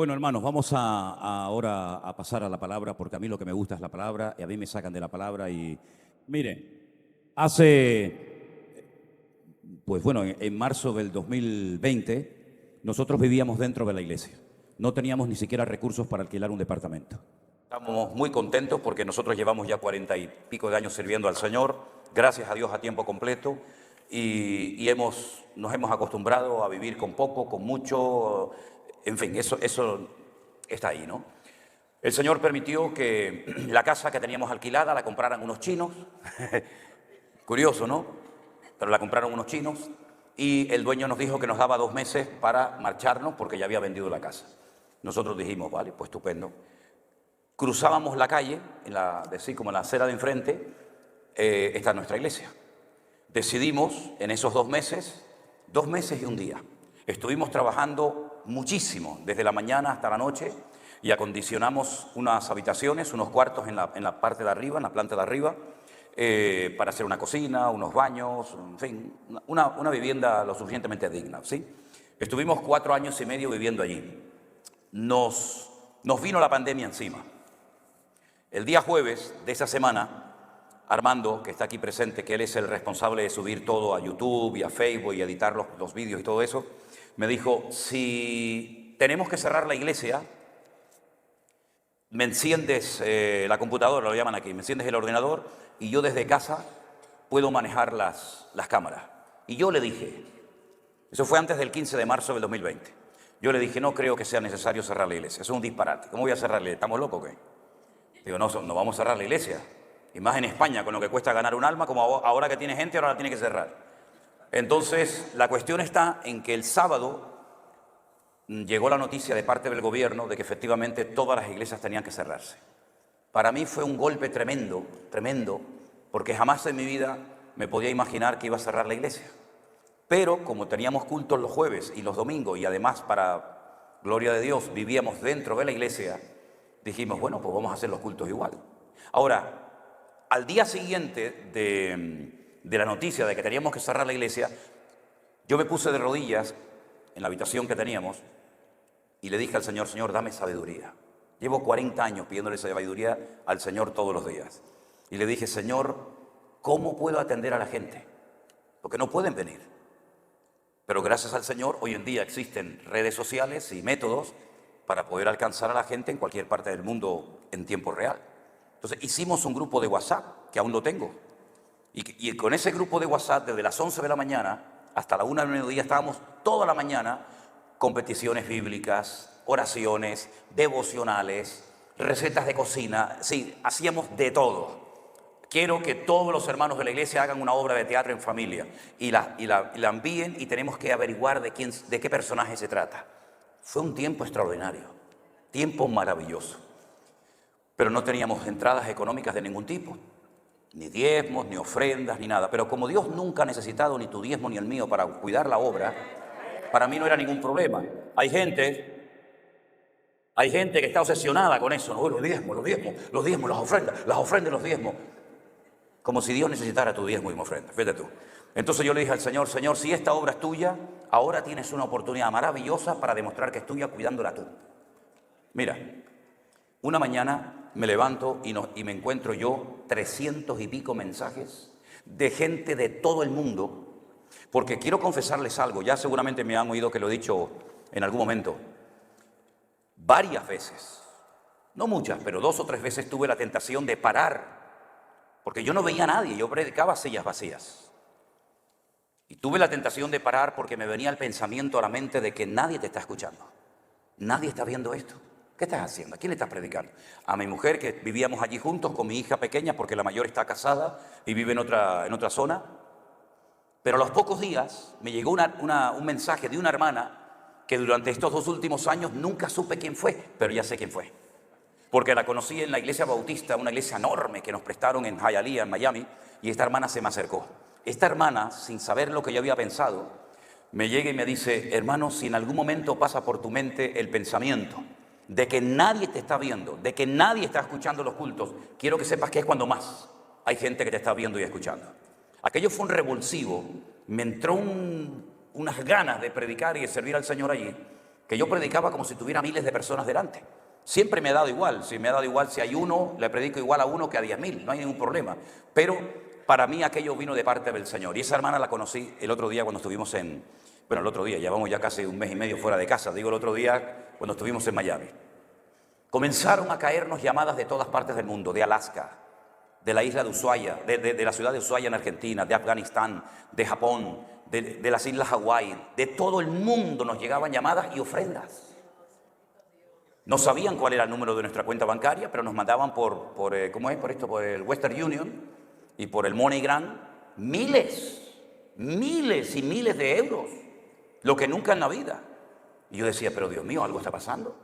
Bueno, hermanos, vamos ahora a pasar a la palabra, porque a mí lo que me gusta es la palabra, y a mí me sacan de la palabra. Y mire, pues bueno, en marzo del 2020, nosotros vivíamos dentro de la iglesia. No teníamos ni siquiera recursos para alquilar un departamento. Estamos muy contentos porque nosotros llevamos ya 40 y pico de años sirviendo al Señor, gracias a Dios a tiempo completo, y nos hemos acostumbrado a vivir con poco, con mucho, en fin, eso está ahí, ¿no? El Señor permitió que la casa que teníamos alquilada la compraran unos chinos, curioso, ¿no? Pero la compraron unos chinos y el dueño nos dijo que nos daba 2 meses para marcharnos porque ya había vendido la casa. Nosotros dijimos, vale, pues estupendo. Cruzábamos la calle, así como en la acera de enfrente, está nuestra iglesia. Decidimos en esos 2 meses, 2 meses y un día. Estuvimos trabajando muchísimo, desde la mañana hasta la noche, y acondicionamos unas habitaciones, unos cuartos en la parte de arriba, en la planta de arriba, para hacer una cocina, unos baños, en fin, una vivienda lo suficientemente digna, ¿sí? Estuvimos 4 años y medio viviendo allí. Nos vino la pandemia encima. El día jueves de esa semana, Armando, que está aquí presente, que él es el responsable de subir todo a YouTube y a Facebook y editar los vídeos y todo eso, me dijo, si tenemos que cerrar la iglesia, me enciendes la computadora, lo llaman aquí, me enciendes el ordenador y yo desde casa puedo manejar las cámaras. Y yo le dije, eso fue antes del 15 de marzo del 2020, yo le dije, no creo que sea necesario cerrar la iglesia, eso es un disparate, ¿cómo voy a cerrar la iglesia? ¿Estamos locos o qué? Digo, no vamos a cerrar la iglesia. Y más en España, con lo que cuesta ganar un alma, como ahora que tiene gente, ahora la tiene que cerrar. Entonces, la cuestión está en que el sábado llegó la noticia de parte del gobierno de que efectivamente todas las iglesias tenían que cerrarse. Para mí fue un golpe tremendo, tremendo, porque jamás en mi vida me podía imaginar que iba a cerrar la iglesia. Pero como teníamos cultos los jueves y los domingos, y además, para gloria de Dios, vivíamos dentro de la iglesia, dijimos, bueno, pues vamos a hacer los cultos igual. Ahora, al día siguiente de la noticia de que teníamos que cerrar la iglesia, yo me puse de rodillas en la habitación que teníamos y le dije al Señor, Señor, dame sabiduría. Llevo 40 años pidiéndole sabiduría al Señor todos los días. Y le dije, Señor, ¿cómo puedo atender a la gente? Porque no pueden venir. Pero gracias al Señor, hoy en día existen redes sociales y métodos para poder alcanzar a la gente en cualquier parte del mundo en tiempo real. Entonces hicimos un grupo de WhatsApp, que aún lo tengo, y con ese grupo de WhatsApp, desde las 11 de la mañana hasta la 1 del mediodía, estábamos toda la mañana con peticiones bíblicas, oraciones, devocionales, recetas de cocina, sí, hacíamos de todo. Quiero que todos los hermanos de la iglesia hagan una obra de teatro en familia y la envíen, y tenemos que averiguar de qué personaje se trata. Fue un tiempo extraordinario, tiempo maravilloso. Pero no teníamos entradas económicas de ningún tipo, ni diezmos, ni ofrendas, ni nada. Pero como Dios nunca ha necesitado ni tu diezmo ni el mío para cuidar la obra, para mí no era ningún problema. Hay gente que está obsesionada con eso, ¿no? Los diezmos, las ofrendas, los diezmos. Como si Dios necesitara tu diezmo y mi ofrenda, fíjate tú. Entonces yo le dije al Señor, Señor, si esta obra es tuya, ahora tienes una oportunidad maravillosa para demostrar que es tuya cuidándola tú. Mira, una mañana me levanto y me encuentro yo 300 y pico mensajes de gente de todo el mundo, porque quiero confesarles algo, ya seguramente me han oído que lo he dicho en algún momento, varias veces, no muchas, pero 2 o 3 veces tuve la tentación de parar, porque yo no veía a nadie, yo predicaba sillas vacías. Y tuve la tentación de parar porque me venía el pensamiento a la mente de que nadie te está escuchando, nadie está viendo esto. ¿Qué estás haciendo? ¿A quién le estás predicando? A mi mujer, que vivíamos allí juntos con mi hija pequeña, porque la mayor está casada y vive en otra zona. Pero a los pocos días me llegó un mensaje de una hermana que durante estos 2 últimos años nunca supe quién fue, pero ya sé quién fue. Porque la conocí en la iglesia bautista, una iglesia enorme que nos prestaron en Hialeah, en Miami, y esta hermana se me acercó. Esta hermana, sin saber lo que yo había pensado, me llega y me dice, hermano, si en algún momento pasa por tu mente el pensamiento de que nadie te está viendo, de que nadie está escuchando los cultos, quiero que sepas que es cuando más hay gente que te está viendo y escuchando. Aquello fue un revulsivo, me entró unas ganas de predicar y de servir al Señor allí, que yo predicaba como si tuviera miles de personas delante. Siempre me ha dado igual, si hay uno, le predico igual a uno que a 10.000, no hay ningún problema. Pero para mí aquello vino de parte del Señor. Y esa hermana la conocí el otro día cuando estuvimos el otro día, llevamos ya casi un mes y medio fuera de casa, digo el otro día cuando estuvimos en Miami. Comenzaron a caernos llamadas de todas partes del mundo, de Alaska, de la isla de Ushuaia, de la ciudad de Ushuaia en Argentina, de Afganistán, de Japón, de las islas Hawái, de todo el mundo nos llegaban llamadas y ofrendas. No sabían cuál era el número de nuestra cuenta bancaria, pero nos mandaban por el Western Union y por el MoneyGram, miles y miles de euros, lo que nunca en la vida. Y yo decía, pero Dios mío, algo está pasando.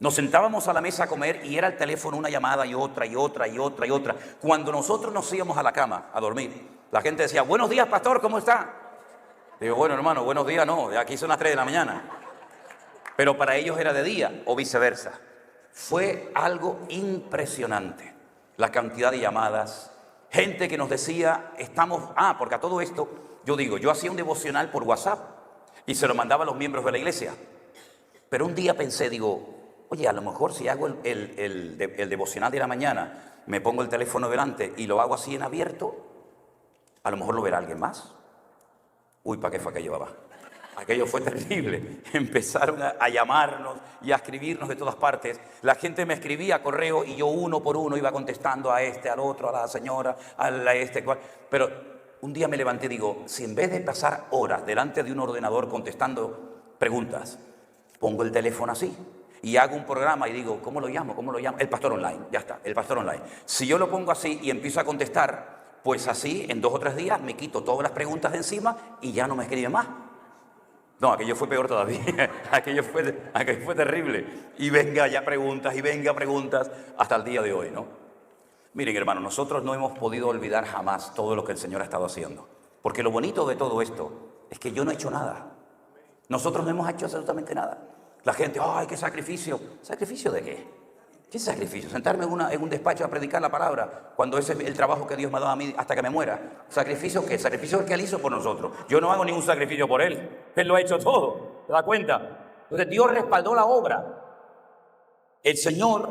Nos sentábamos a la mesa a comer y era el teléfono una llamada y otra y otra y otra y otra. Cuando nosotros nos íbamos a la cama a dormir, la gente decía, buenos días, pastor, ¿cómo está? Digo, bueno, hermano, buenos días no, aquí son las 3 de la mañana. Pero para ellos era de día o viceversa. Fue algo impresionante la cantidad de llamadas, gente que nos decía, porque a todo esto, yo hacía un devocional por WhatsApp y se lo mandaba a los miembros de la iglesia. Pero un día pensé, oye, a lo mejor si hago el devocional de la mañana, me pongo el teléfono delante y lo hago así en abierto, a lo mejor lo verá alguien más. Uy, ¿para qué fue aquello, papá? Aquello fue terrible. Empezaron a llamarnos y a escribirnos de todas partes. La gente me escribía correo y yo uno por uno iba contestando a este, al otro, a la señora, a este, cual. Pero un día me levanté y digo, si en vez de pasar horas delante de un ordenador contestando preguntas, pongo el teléfono así y hago un programa y digo, ¿cómo lo llamo? El pastor online, ya está, el pastor online. Si yo lo pongo así y empiezo a contestar, pues así en 2 o 3 días me quito todas las preguntas de encima y ya no me escribe más. No, aquello fue peor todavía, aquello fue terrible. Y venga ya preguntas, hasta el día de hoy, ¿no? Miren, hermanos, nosotros no hemos podido olvidar jamás todo lo que el Señor ha estado haciendo. Porque lo bonito de todo esto es que yo no he hecho nada. Nosotros no hemos hecho absolutamente nada. La gente, ¡ay, qué sacrificio! ¿Sacrificio de qué? ¿Qué sacrificio? Sentarme en un despacho a predicar la palabra cuando ese es el trabajo que Dios me ha dado a mí hasta que me muera. ¿Sacrificio qué? Sacrificio el que Él hizo por nosotros. Yo no hago ningún sacrificio por Él. Él lo ha hecho todo. ¿Te das cuenta? Entonces Dios respaldó la obra. El Señor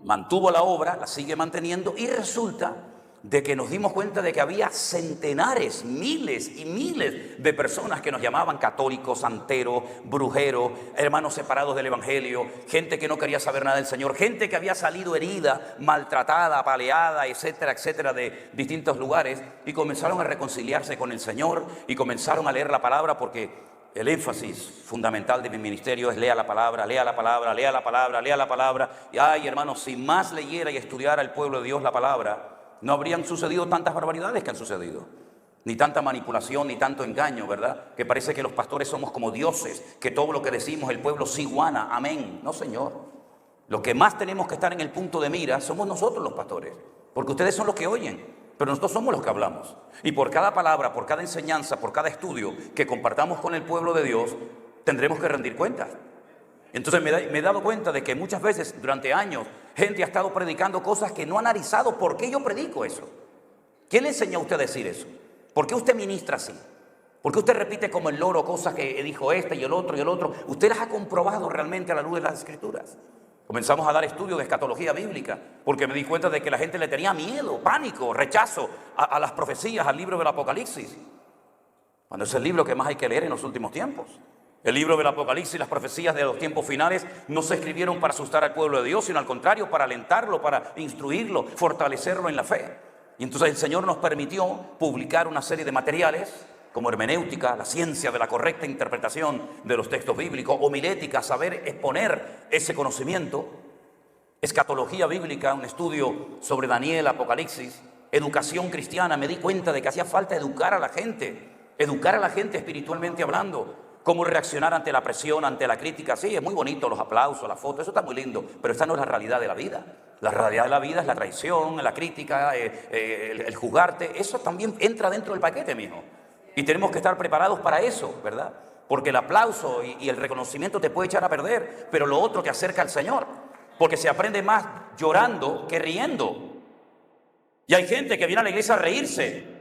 mantuvo la obra, la sigue manteniendo y resulta de que nos dimos cuenta de que había centenares, miles y miles de personas que nos llamaban católicos, santeros, brujeros, hermanos separados del evangelio, gente que no quería saber nada del Señor, gente que había salido herida, maltratada, apaleada, etcétera, etcétera, de distintos lugares y comenzaron a reconciliarse con el Señor y comenzaron a leer la palabra porque el énfasis fundamental de mi ministerio es lea la palabra, lea la palabra, lea la palabra, lea la palabra. Y ay, hermanos, si más leyera y estudiara el pueblo de Dios la palabra, no habrían sucedido tantas barbaridades que han sucedido, ni tanta manipulación, ni tanto engaño, ¿verdad? Que parece que los pastores somos como dioses, que todo lo que decimos el pueblo sí guana, amén. No, Señor. Lo que más tenemos que estar en el punto de mira somos nosotros los pastores, porque ustedes son los que oyen, pero nosotros somos los que hablamos. Y por cada palabra, por cada enseñanza, por cada estudio que compartamos con el pueblo de Dios, tendremos que rendir cuentas. Entonces me he dado cuenta de que muchas veces durante años gente ha estado predicando cosas que no ha analizado. ¿Por qué yo predico eso? ¿Quién le enseñó a usted a decir eso? ¿Por qué usted ministra así? ¿Por qué usted repite como el loro cosas que dijo este y el otro y el otro? ¿Usted las ha comprobado realmente a la luz de las Escrituras? Comenzamos a dar estudios de escatología bíblica porque me di cuenta de que la gente le tenía miedo, pánico, rechazo a las profecías, al libro del Apocalipsis, cuando es el libro que más hay que leer en los últimos tiempos. El libro del Apocalipsis y las profecías de los tiempos finales no se escribieron para asustar al pueblo de Dios, sino al contrario, para alentarlo, para instruirlo, fortalecerlo en la fe. Y entonces el Señor nos permitió publicar una serie de materiales como hermenéutica, la ciencia de la correcta interpretación de los textos bíblicos, homilética, saber exponer ese conocimiento, escatología bíblica, un estudio sobre Daniel, Apocalipsis, educación cristiana. Me di cuenta de que hacía falta educar a la gente espiritualmente hablando. Cómo reaccionar ante la presión, ante la crítica. Sí, es muy bonito los aplausos, la foto, eso está muy lindo, pero esta no es la realidad de la vida. La realidad de la vida es la traición, la crítica, el juzgarte. Eso también entra dentro del paquete, mijo. Y tenemos que estar preparados para eso, ¿verdad? Porque el aplauso y el reconocimiento te puede echar a perder, pero lo otro te acerca al Señor, porque se aprende más llorando que riendo. Y hay gente que viene a la iglesia a reírse.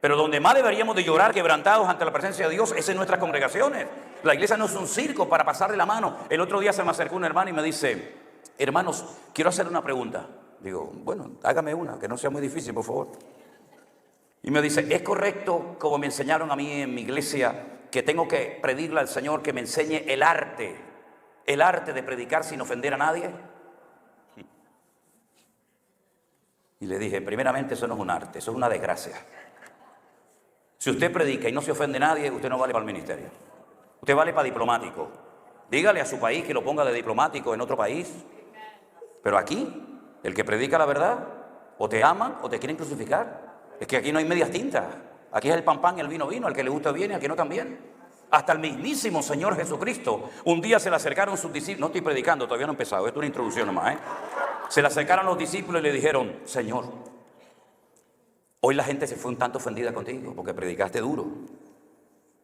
Pero donde más deberíamos de llorar quebrantados ante la presencia de Dios es en nuestras congregaciones. La iglesia no es un circo para pasarle la mano. El otro día se me acercó un hermano y me dice: hermanos, quiero hacer una pregunta. Digo, bueno, hágame una, que no sea muy difícil, por favor. Y me dice: ¿es correcto, como me enseñaron a mí en mi iglesia, que tengo que pedirle al Señor que me enseñe el arte de predicar sin ofender a nadie? Y le dije: primeramente, eso no es un arte, eso es una desgracia. Si usted predica y no se ofende a nadie, usted no vale para el ministerio. Usted vale para diplomático. Dígale a su país que lo ponga de diplomático en otro país. Pero aquí, el que predica la verdad, o te aman o te quieren crucificar. Es que aquí no hay medias tintas. Aquí es el pan pan y el vino vino. Al que le gusta viene, al que no también. Hasta el mismísimo Señor Jesucristo, un día se le acercaron sus discípulos. No estoy predicando, todavía no he empezado. Esto es una introducción nomás, Se le acercaron los discípulos y le dijeron: Señor, hoy la gente se fue un tanto ofendida contigo porque predicaste duro.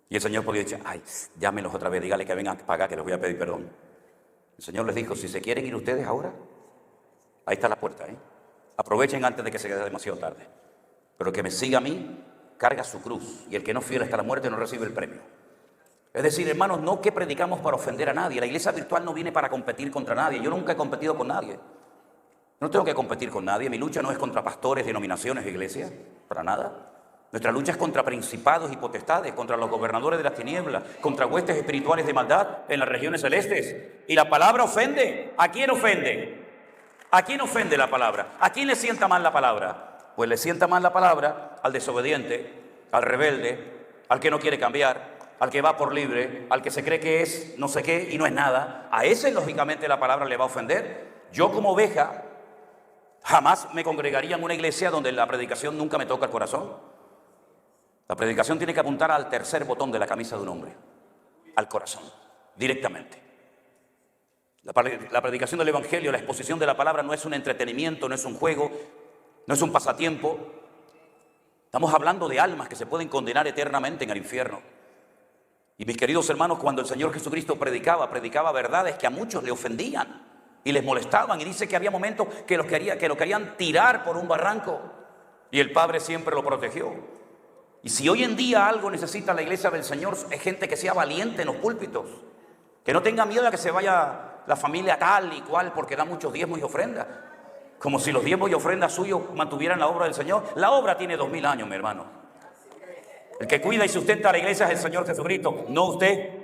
Y el Señor podía decir: ay, llámenlos otra vez, dígale que vengan a pagar, que les voy a pedir perdón. El Señor les dijo: si se quieren ir ustedes ahora, ahí está la puerta, aprovechen antes de que se quede demasiado tarde. Pero el que me siga a mí, carga su cruz. Y el que no fiel hasta la muerte no recibe el premio. Es decir, hermanos, no que predicamos para ofender a nadie. La iglesia virtual no viene para competir contra nadie. Yo nunca he competido con nadie. No tengo que competir con nadie. Mi lucha no es contra pastores, denominaciones, iglesias, para nada. Nuestra lucha es contra principados y potestades, contra los gobernadores de las tinieblas, contra huestes espirituales de maldad en las regiones celestes. Y la palabra ofende. ¿A quién ofende? ¿A quién ofende la palabra? ¿A quién le sienta mal la palabra? Pues le sienta mal la palabra al desobediente, al rebelde, al que no quiere cambiar, al que va por libre, al que se cree que es no sé qué y no es nada. A ese, lógicamente, la palabra le va a ofender. Yo, como oveja, jamás me congregaría en una iglesia donde la predicación nunca me toca el corazón. La predicación tiene que apuntar al tercer botón de la camisa de un hombre, al corazón, directamente. La predicación del evangelio, la exposición de la palabra no es un entretenimiento, no es un juego, no es un pasatiempo. Estamos hablando de almas que se pueden condenar eternamente en el infierno. Y mis queridos hermanos, cuando el Señor Jesucristo predicaba verdades que a muchos le ofendían y les molestaban. Y dice que había momentos que lo querían tirar por un barranco. Y el Padre siempre lo protegió. Y si hoy en día algo necesita la iglesia del Señor, es gente que sea valiente en los púlpitos. Que no tenga miedo a que se vaya la familia tal y cual porque da muchos diezmos y ofrendas. Como si los diezmos y ofrendas suyos mantuvieran la obra del Señor. La obra tiene 2000 años, mi hermano. El que cuida y sustenta a la iglesia es el Señor Jesucristo, no usted.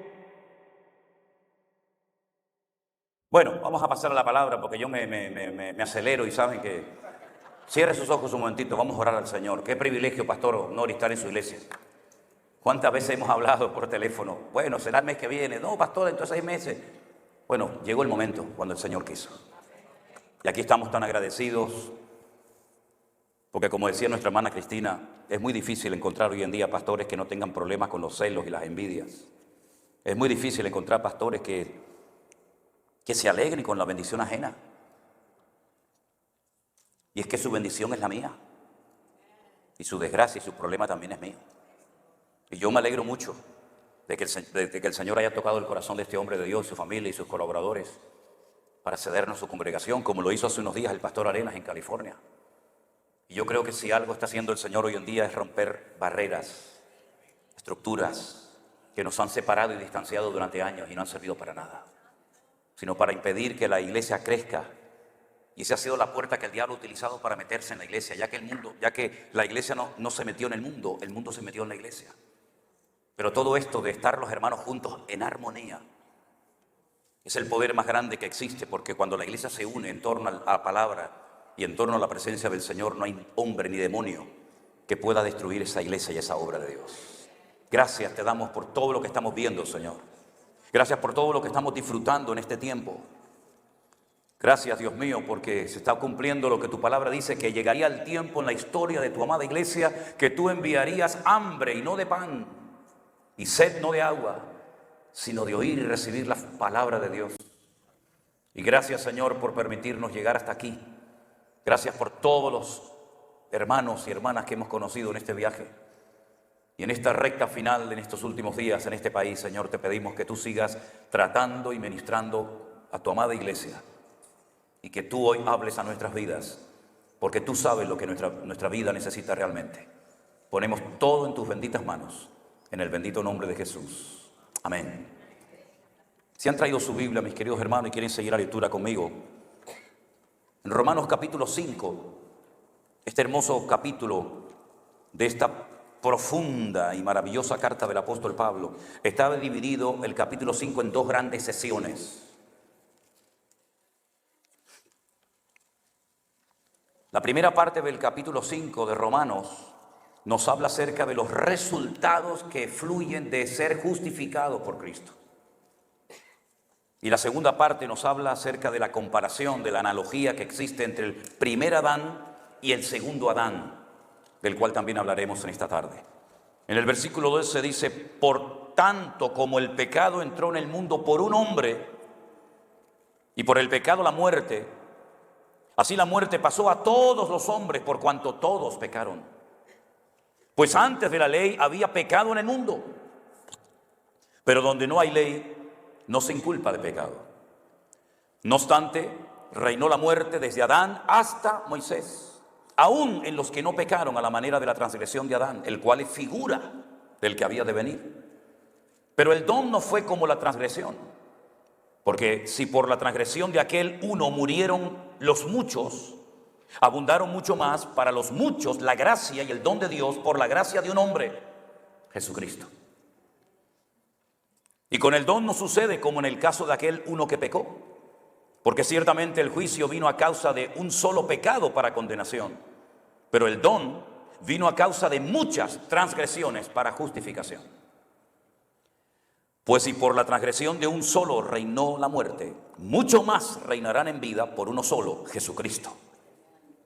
Bueno, vamos a pasar a la palabra porque yo me acelero y saben que... Cierre sus ojos un momentito, vamos a orar al Señor. Qué privilegio, pastor Nori, estar en su iglesia. ¿Cuántas veces hemos hablado por teléfono? Bueno, será el mes que viene. No, pastor, dentro de 6 meses. Bueno, llegó el momento cuando el Señor quiso. Y aquí estamos tan agradecidos. Porque como decía nuestra hermana Cristina, es muy difícil encontrar hoy en día pastores que no tengan problemas con los celos y las envidias. Es muy difícil encontrar pastores que se alegren con la bendición ajena. Y es que su bendición es la mía. Y su desgracia y su problema también es mío. Y yo me alegro mucho de que el Señor haya tocado el corazón de este hombre de Dios, su familia y sus colaboradores para cedernos su congregación, como lo hizo hace unos días el pastor Arenas en California. Y yo creo que si algo está haciendo el Señor hoy en día es romper barreras, estructuras que nos han separado y distanciado durante años y no han servido para nada, sino para impedir que la iglesia crezca. Y esa ha sido la puerta que el diablo ha utilizado para meterse en la iglesia, ya que la iglesia no se metió en el mundo se metió en la iglesia. Pero todo esto de estar los hermanos juntos en armonía es el poder más grande que existe, porque cuando la iglesia se une en torno a la palabra y en torno a la presencia del Señor, no hay hombre ni demonio que pueda destruir esa iglesia y esa obra de Dios. Gracias te damos por todo lo que estamos viendo, Señor. Gracias por todo lo que estamos disfrutando en este tiempo. Gracias, Dios mío, porque se está cumpliendo lo que tu palabra dice, que llegaría el tiempo en la historia de tu amada iglesia que tú enviarías hambre y no de pan, y sed no de agua, sino de oír y recibir la palabra de Dios. Y gracias, Señor, por permitirnos llegar hasta aquí. Gracias por todos los hermanos y hermanas que hemos conocido en este viaje. Y en esta recta final, en estos últimos días en este país, Señor, te pedimos que tú sigas tratando y ministrando a tu amada iglesia. Y que tú hoy hables a nuestras vidas, porque tú sabes lo que nuestra vida necesita realmente. Ponemos todo en tus benditas manos, en el bendito nombre de Jesús. Amén. Si han traído su Biblia, mis queridos hermanos, y quieren seguir la lectura conmigo, en Romanos capítulo 5, este hermoso capítulo de esta profunda y maravillosa carta del apóstol Pablo, estaba dividido el capítulo 5 en dos grandes sesiones. La primera parte del capítulo 5 de Romanos nos habla acerca de los resultados que fluyen de ser justificado por Cristo. Y la segunda parte nos habla acerca de la comparación, de la analogía que existe entre el primer Adán y el segundo Adán, del cual también hablaremos en esta tarde. En el versículo 2 se dice: por tanto, como el pecado entró en el mundo por un hombre, y por el pecado la muerte, así la muerte pasó a todos los hombres por cuanto todos pecaron. Pues antes de la ley había pecado en el mundo, pero donde no hay ley, no se inculpa de pecado. No obstante, reinó la muerte desde Adán hasta Moisés, aún en los que no pecaron a la manera de la transgresión de Adán, el cual es figura del que había de venir. Pero el don no fue como la transgresión, porque si por la transgresión de aquel uno murieron los muchos, abundaron mucho más para los muchos la gracia y el don de Dios por la gracia de un hombre, Jesucristo. Y con el don no sucede como en el caso de aquel uno que pecó, porque ciertamente el juicio vino a causa de un solo pecado para condenación, pero el don vino a causa de muchas transgresiones para justificación. Pues si por la transgresión de un solo reinó la muerte, mucho más reinarán en vida por uno solo, Jesucristo,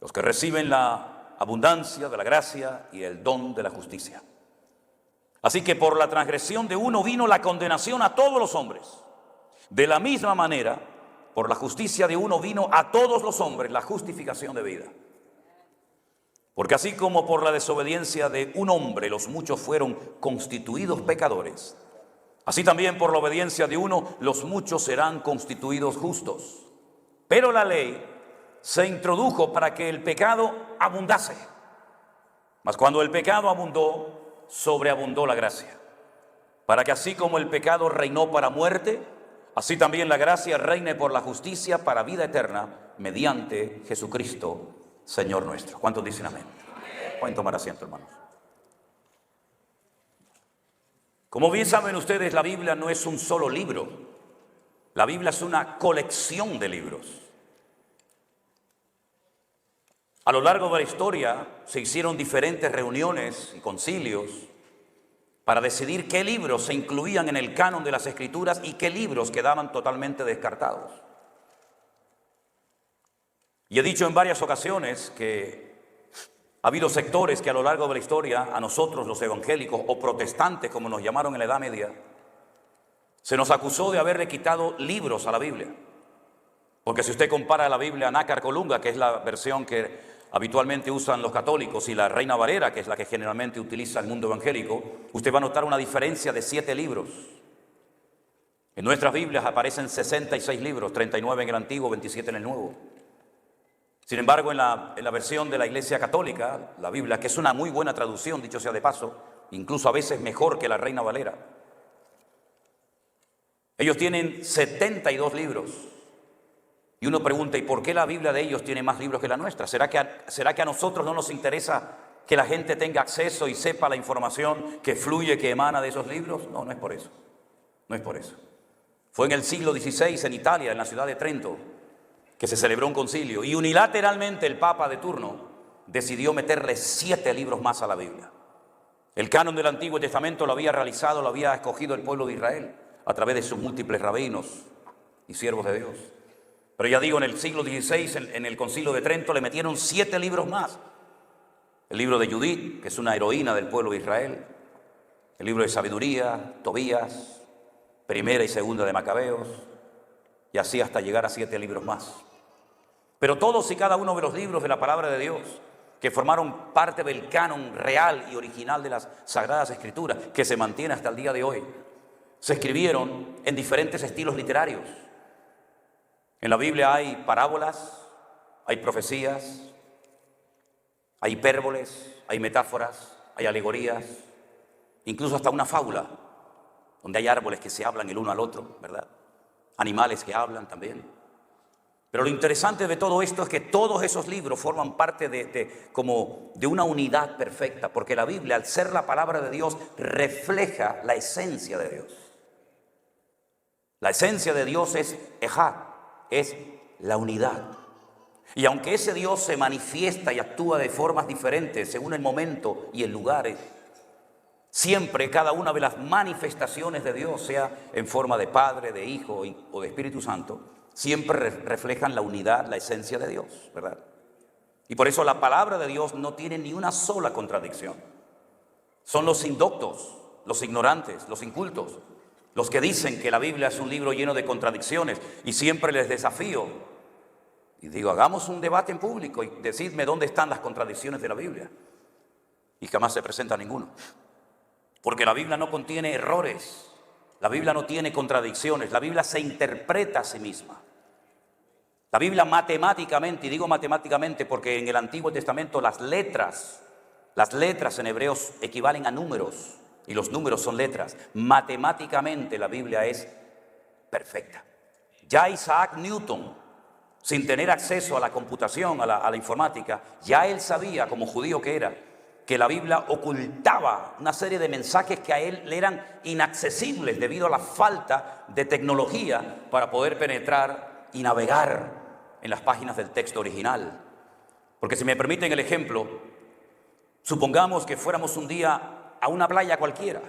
los que reciben la abundancia de la gracia y el don de la justicia. Así que por la transgresión de uno vino la condenación a todos los hombres. De la misma manera, por la justicia de uno vino a todos los hombres la justificación de vida. Porque así como por la desobediencia de un hombre los muchos fueron constituidos pecadores, así también por la obediencia de uno los muchos serán constituidos justos. Pero la ley se introdujo para que el pecado abundase. Mas cuando el pecado abundó, sobreabundó la gracia, para que así como el pecado reinó para muerte, así también la gracia reine por la justicia para vida eterna, mediante Jesucristo, Señor nuestro. ¿Cuántos dicen amén? Pueden tomar asiento, hermanos. Como bien saben ustedes, la Biblia no es un solo libro. La Biblia es una colección de libros. A lo largo de la historia se hicieron diferentes reuniones y concilios para decidir qué libros se incluían en el canon de las Escrituras y qué libros quedaban totalmente descartados. Y he dicho en varias ocasiones que ha habido sectores que a lo largo de la historia, a nosotros los evangélicos o protestantes, como nos llamaron en la Edad Media, se nos acusó de haberle quitado libros a la Biblia. Porque si usted compara la Biblia Nácar Colunga, que es la versión que habitualmente usan los católicos, y la Reina Valera, que es la que generalmente utiliza el mundo evangélico, usted va a notar una diferencia de 7 libros. En nuestras Biblias aparecen 66 libros, 39 en el Antiguo, 27 en el Nuevo. Sin embargo, en la versión de la Iglesia Católica, la Biblia, que es una muy buena traducción, dicho sea de paso, incluso a veces mejor que la Reina Valera, ellos tienen 72 libros. Y uno pregunta, ¿y por qué la Biblia de ellos tiene más libros que la nuestra? ¿Será que a nosotros no nos interesa que la gente tenga acceso y sepa la información que fluye, que emana de esos libros? No, no es por eso. No es por eso. Fue en el siglo XVI en Italia, en la ciudad de Trento, que se celebró un concilio. Y unilateralmente el Papa de turno decidió meterle 7 libros más a la Biblia. El canon del Antiguo Testamento lo había escogido el pueblo de Israel a través de sus múltiples rabinos y siervos de Dios. Pero ya digo, en el siglo XVI, en el concilio de Trento, le metieron 7 libros más. El libro de Judith, que es una heroína del pueblo de Israel. El libro de Sabiduría, Tobías, Primera y Segunda de Macabeos. Y así hasta llegar a 7 libros más. Pero todos y cada uno de los libros de la palabra de Dios, que formaron parte del canon real y original de las Sagradas Escrituras, que se mantiene hasta el día de hoy, se escribieron en diferentes estilos literarios. En la Biblia hay parábolas, hay profecías, hay hipérboles, hay metáforas, hay alegorías, incluso hasta una fábula, donde hay árboles que se hablan el uno al otro, ¿verdad? Animales que hablan también. Pero lo interesante de todo esto es que todos esos libros forman parte como de una unidad perfecta, porque la Biblia, al ser la palabra de Dios, refleja la esencia de Dios. La esencia de Dios es Ejad, es la unidad. Y aunque ese Dios se manifiesta y actúa de formas diferentes según el momento y el lugar, siempre cada una de las manifestaciones de Dios, sea en forma de Padre, de Hijo o de Espíritu Santo, siempre reflejan la unidad, la esencia de Dios, ¿verdad? Y por eso la palabra de Dios no tiene ni una sola contradicción. Son los indoctos, los ignorantes, los incultos, los que dicen que la Biblia es un libro lleno de contradicciones, y siempre les desafío y digo, hagamos un debate en público y decidme dónde están las contradicciones de la Biblia. Y jamás se presenta ninguno. Porque la Biblia no contiene errores, la Biblia no tiene contradicciones, la Biblia se interpreta a sí misma. La Biblia matemáticamente, y digo matemáticamente porque en el Antiguo Testamento las letras en hebreos equivalen a números, y los números son letras. Matemáticamente la Biblia es perfecta. Ya Isaac Newton, sin tener acceso a la computación, a la informática, ya él sabía, como judío que era, que la Biblia ocultaba una serie de mensajes que a él le eran inaccesibles debido a la falta de tecnología para poder penetrar y navegar en las páginas del texto original. Porque si me permiten el ejemplo, supongamos que fuéramos un día a una playa cualquiera.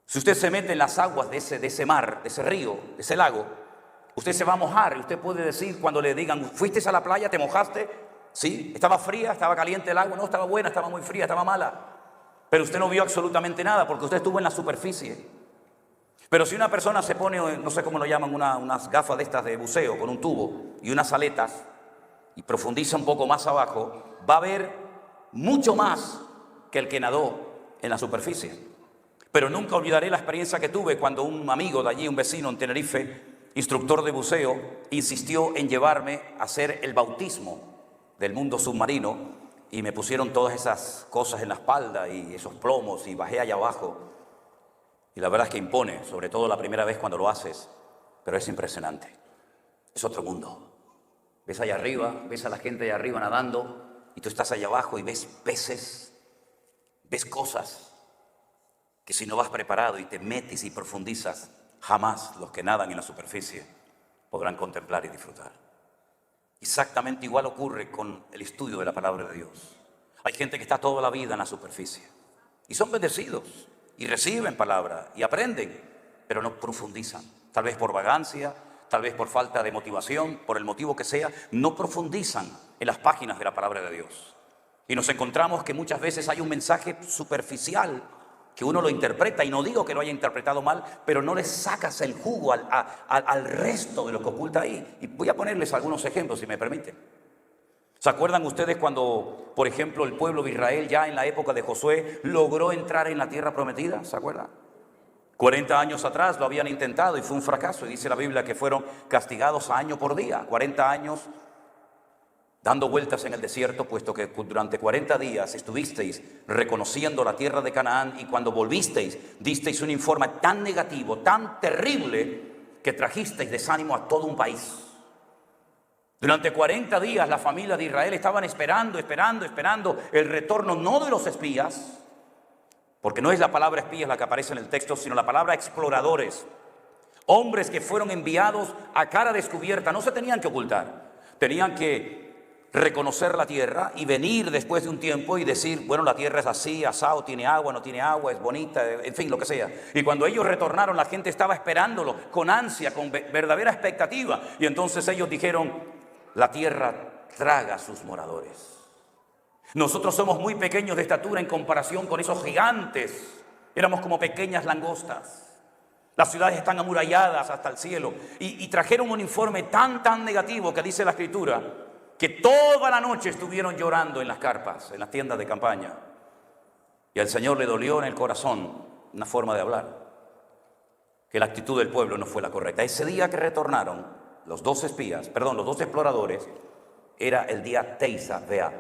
Si usted se mete en las aguas de ese mar, de ese río, de ese lago, usted se va a mojar y usted puede decir cuando le digan, ¿fuiste a la playa? ¿Te mojaste? Sí, estaba fría, estaba caliente el agua, no, estaba buena, estaba muy fría, estaba mala. Pero usted no vio absolutamente nada porque usted estuvo en la superficie. Pero si una persona se pone, no sé cómo lo llaman, unas gafas de estas de buceo con un tubo y unas aletas y profundiza un poco más abajo, va a ver mucho más que el que nadó en la superficie. Pero nunca olvidaré la experiencia que tuve cuando un amigo de allí, un vecino en Tenerife, instructor de buceo, insistió en llevarme a hacer el bautismo del mundo submarino y me pusieron todas esas cosas en la espalda y esos plomos y bajé allá abajo. Y la verdad es que impone, sobre todo la primera vez cuando lo haces, pero es impresionante. Es otro mundo. Ves allá arriba, ves a la gente allá arriba nadando y tú estás allá abajo y ves peces, ves cosas que si no vas preparado y te metes y profundizas, jamás los que nadan en la superficie podrán contemplar y disfrutar. Exactamente igual ocurre con el estudio de la palabra de Dios. Hay gente que está toda la vida en la superficie y son bendecidos y reciben palabra y aprenden, pero no profundizan. Tal vez por vagancia, tal vez por falta de motivación, por el motivo que sea, no profundizan en las páginas de la palabra de Dios. Y nos encontramos que muchas veces hay un mensaje superficial que uno lo interpreta, y no digo que lo haya interpretado mal, pero no le sacas el jugo al resto de lo que oculta ahí. Y voy a ponerles algunos ejemplos, si me permiten. ¿Se acuerdan ustedes cuando, por ejemplo, el pueblo de Israel ya en la época de Josué logró entrar en la tierra prometida? ¿Se acuerdan? 40 años atrás lo habían intentado y fue un fracaso. Y dice la Biblia que fueron castigados año por día, 40 años dando vueltas en el desierto, puesto que durante 40 días estuvisteis reconociendo la tierra de Canaán, y cuando volvisteis, disteis un informe tan negativo, tan terrible, que trajisteis desánimo a todo un país. Durante 40 días la familia de Israel estaban esperando el retorno, no de los espías, porque no es la palabra espías la que aparece en el texto, sino la palabra exploradores. Hombres que fueron enviados a cara descubierta, no se tenían que ocultar, tenían que reconocer la tierra y venir después de un tiempo y decir, bueno, la tierra es así, asado, tiene agua, no tiene agua, es bonita, en fin, lo que sea. Y cuando ellos retornaron, la gente estaba esperándolo con ansia, con verdadera expectativa. Y entonces ellos dijeron, la tierra traga a sus moradores. Nosotros somos muy pequeños de estatura en comparación con esos gigantes. Éramos como pequeñas langostas. Las ciudades están amuralladas hasta el cielo. Y trajeron un informe tan negativo que dice la Escritura que toda la noche estuvieron llorando en las carpas, en las tiendas de campaña. Y al Señor le dolió en el corazón una forma de hablar, que la actitud del pueblo no fue la correcta. Ese día que retornaron los dos exploradores, era el día Teisa Beab.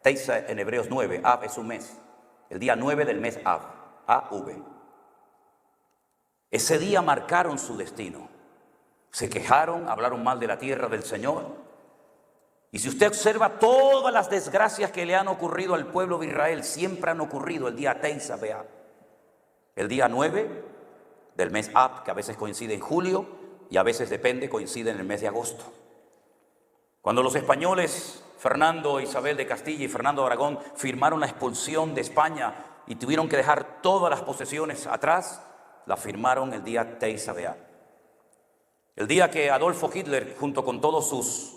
Teisa en Hebreos 9, Ab es un mes. el día 9 del mes Av, A-V. Ese día marcaron su destino. Se quejaron, hablaron mal de la tierra del Señor. Y si usted observa todas las desgracias que le han ocurrido al pueblo de Israel, siempre han ocurrido el día Teisá B'Av. El día 9 del mes Ab, que a veces coincide en julio y a veces depende, coincide en el mes de agosto. Cuando los españoles, Fernando, Isabel de Castilla y Fernando de Aragón, firmaron la expulsión de España y tuvieron que dejar todas las posesiones atrás, la firmaron el día Teisá B'Av. El día que Adolfo Hitler, junto con todos sus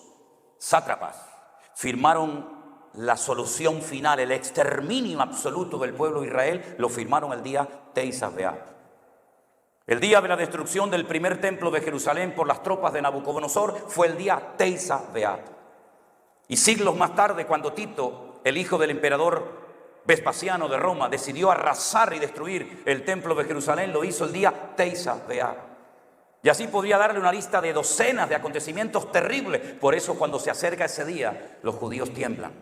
sátrapas, firmaron la solución final, el exterminio absoluto del pueblo de Israel, lo firmaron el día Teisá B'Av. El día de la destrucción del primer templo de Jerusalén por las tropas de Nabucodonosor fue el día Teisá B'Av. Y siglos más tarde, cuando Tito, el hijo del emperador Vespasiano de Roma, decidió arrasar y destruir el templo de Jerusalén, lo hizo el día Teisá B'Av. Y así podría darle una lista de docenas de acontecimientos terribles. Por eso cuando se acerca ese día, los judíos tiemblan.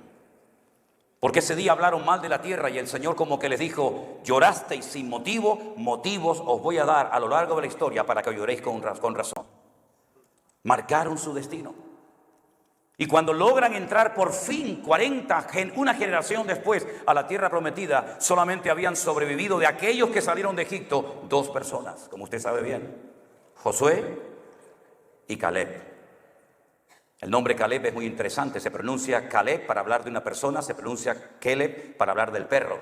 Porque ese día hablaron mal de la tierra y el Señor como que les dijo: llorasteis sin motivo, motivos os voy a dar a lo largo de la historia para que lloréis con razón. Marcaron su destino. Y cuando logran entrar por fin, una generación después, a la tierra prometida, solamente habían sobrevivido de aquellos que salieron de Egipto 2 personas, como usted sabe bien: Josué y Caleb. El nombre Caleb es muy interesante. Se pronuncia Caleb para hablar de una persona, se pronuncia Keleb para hablar del perro.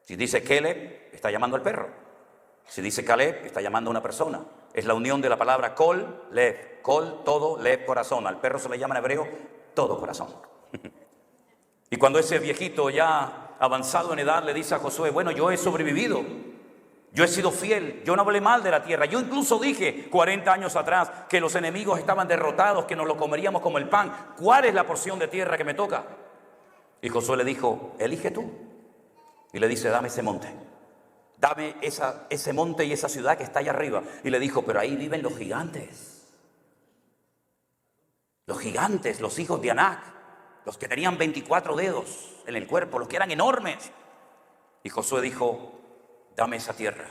Si dice Keleb, está llamando al perro. Si dice Caleb, está llamando a una persona. Es la unión de la palabra Kol, Lev. Kol, todo, Lev, corazón. Al perro se le llama en hebreo todo corazón. Y cuando ese viejito ya avanzado en edad le dice a Josué: bueno, yo he sobrevivido, yo he sido fiel, yo no hablé mal de la tierra. Yo incluso dije 40 años atrás que los enemigos estaban derrotados, que nos lo comeríamos como el pan. ¿Cuál es la porción de tierra que me toca? Y Josué le dijo: elige tú. Y le dice: dame ese monte. Dame ese monte y esa ciudad que está allá arriba. Y le dijo: pero ahí viven los gigantes. Los gigantes, los hijos de Anac, los que tenían 24 dedos en el cuerpo, los que eran enormes. Y Josué dijo: dame esa tierra.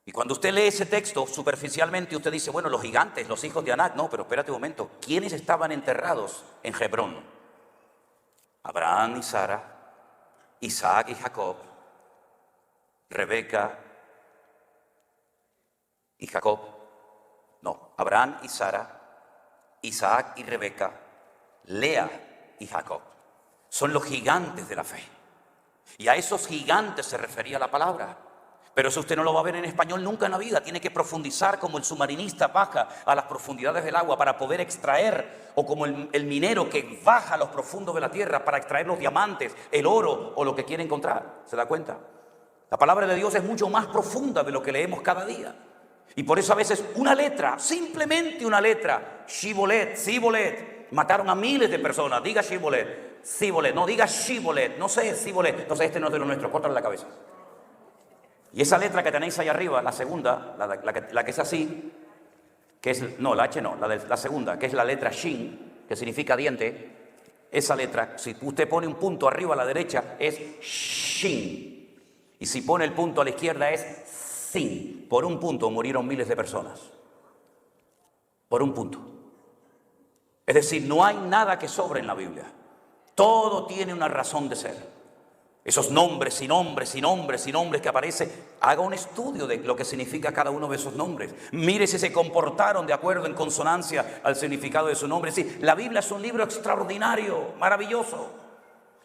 Y cuando usted lee ese texto, superficialmente usted dice: bueno, los gigantes, los hijos de Anac. No, pero espérate un momento. ¿Quiénes estaban enterrados en Hebrón? Abraham y Sara, Isaac y Jacob, Rebeca y Jacob. No, Abraham y Sara, Isaac y Rebeca, Lea y Jacob. Son los gigantes de la fe. Y a esos gigantes se refería la palabra. Pero eso usted no lo va a ver en español nunca en la vida. Tiene que profundizar como el submarinista baja a las profundidades del agua para poder extraer, o como el minero que baja a los profundos de la tierra para extraer los diamantes, el oro o lo que quiere encontrar. ¿Se da cuenta? La palabra de Dios es mucho más profunda de lo que leemos cada día. Y por eso a veces una letra, simplemente una letra, Shibolet, Sibolet, mataron a miles de personas. Diga Shibolet, Sibolet, no diga Shibolet, no sé, Sibolet. Entonces este no es de lo nuestro, córtale la cabeza. Y esa letra que tenéis ahí arriba, la segunda, la que es así, que es, no, la H no, la segunda, que es la letra Shin, que significa diente. Esa letra, si usted pone un punto arriba a la derecha, es Shin. Y si pone el punto a la izquierda, es Sin. Por un punto murieron miles de personas. Por un punto. Es decir, no hay nada que sobre en la Biblia. Todo tiene una razón de ser. Esos nombres y nombres y nombres y nombres que aparecen, haga un estudio de lo que significa cada uno de esos nombres. Mire si se comportaron de acuerdo, en consonancia al significado de su nombre. Sí, la Biblia es un libro extraordinario, maravilloso.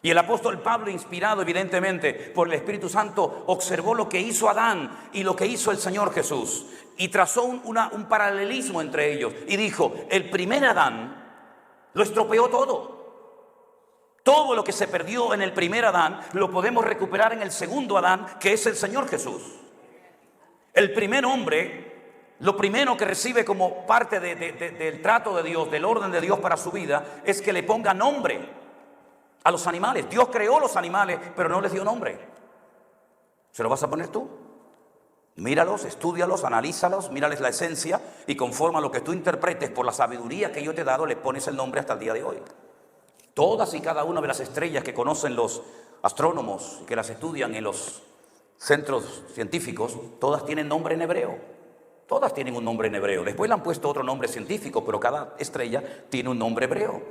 Y el apóstol Pablo, inspirado evidentemente por el Espíritu Santo, observó lo que hizo Adán y lo que hizo el Señor Jesús. Y trazó un paralelismo entre ellos. Y dijo: el primer Adán lo estropeó todo. Todo lo que se perdió en el primer Adán lo podemos recuperar en el segundo Adán, que es el Señor Jesús. El primer hombre, lo primero que recibe como parte del trato de Dios, del orden de Dios para su vida, es que le ponga nombre a los animales. Dios creó los animales, pero no les dio nombre. ¿Se lo vas a poner tú? Míralos, estúdialos, analízalos, mírales la esencia y conforme a lo que tú interpretes por la sabiduría que yo te he dado, le pones el nombre hasta el día de hoy. Todas y cada una de las estrellas que conocen los astrónomos que las estudian en los centros científicos, todas tienen nombre en hebreo. Todas tienen un nombre en hebreo. Después le han puesto otro nombre científico, pero cada estrella tiene un nombre hebreo.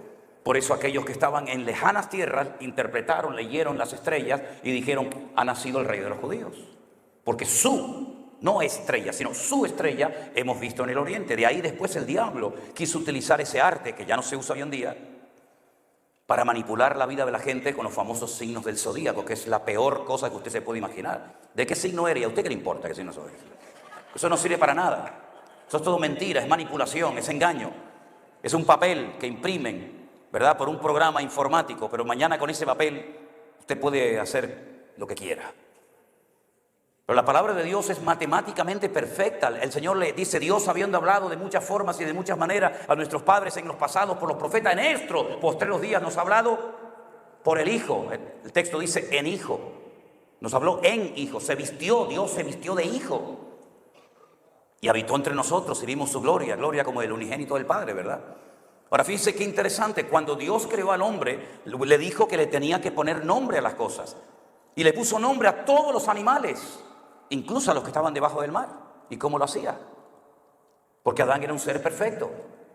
Por eso aquellos que estaban en lejanas tierras interpretaron, leyeron las estrellas y dijeron, ha nacido el rey de los judíos. Porque no estrella, sino su estrella hemos visto en el oriente. De ahí después el diablo quiso utilizar ese arte, que ya no se usa hoy en día, para manipular la vida de la gente con los famosos signos del zodíaco, que es la peor cosa que usted se puede imaginar. ¿De qué signo eres? ¿A usted qué le importa qué signo soy? Eso no sirve para nada. Eso es todo mentira, es manipulación, es engaño. Es un papel que imprimen, ¿verdad?, por un programa informático, pero mañana con ese papel usted puede hacer lo que quiera. Pero la palabra de Dios es matemáticamente perfecta. El Señor le dice, Dios habiendo hablado de muchas formas y de muchas maneras a nuestros padres en los pasados por los profetas, en estos postreros días nos ha hablado por el Hijo. El texto dice en Hijo. Nos habló en Hijo. Se vistió, Dios se vistió de Hijo. Y habitó entre nosotros y vimos su gloria, gloria como del unigénito del Padre, ¿verdad? Ahora fíjense qué interesante, cuando Dios creó al hombre, le dijo que le tenía que poner nombre a las cosas. Y le puso nombre a todos los animales, incluso a los que estaban debajo del mar. ¿Y cómo lo hacía? Porque Adán era un ser perfecto,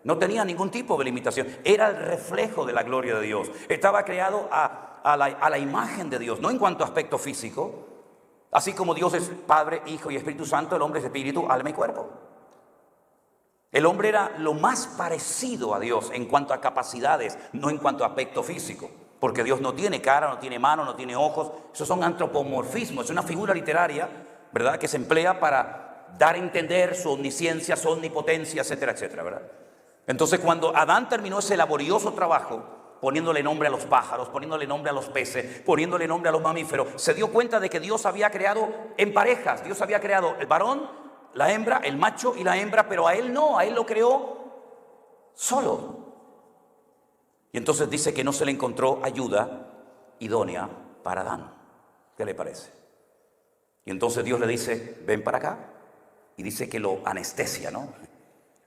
no tenía ningún tipo de limitación, era el reflejo de la gloria de Dios. Estaba creado a la imagen de Dios, no en cuanto a aspecto físico. Así como Dios es Padre, Hijo y Espíritu Santo, el hombre es espíritu, alma y cuerpo. El hombre era lo más parecido a Dios en cuanto a capacidades, no en cuanto a aspecto físico. Porque Dios no tiene cara, no tiene mano, no tiene ojos. Esos son antropomorfismos, es una figura literaria, ¿verdad?, que se emplea para dar a entender su omnisciencia, su omnipotencia, etcétera, etcétera, ¿verdad? Entonces cuando Adán terminó ese laborioso trabajo, poniéndole nombre a los pájaros, poniéndole nombre a los peces, poniéndole nombre a los mamíferos, se dio cuenta de que Dios había creado en parejas. Dios había creado el varón, la hembra, el macho y la hembra, pero a él no, a él lo creó solo. Y entonces dice que no se le encontró ayuda idónea para Adán. ¿Qué le parece? Y entonces Dios le dice, ven para acá. Y dice que lo anestesia, ¿no?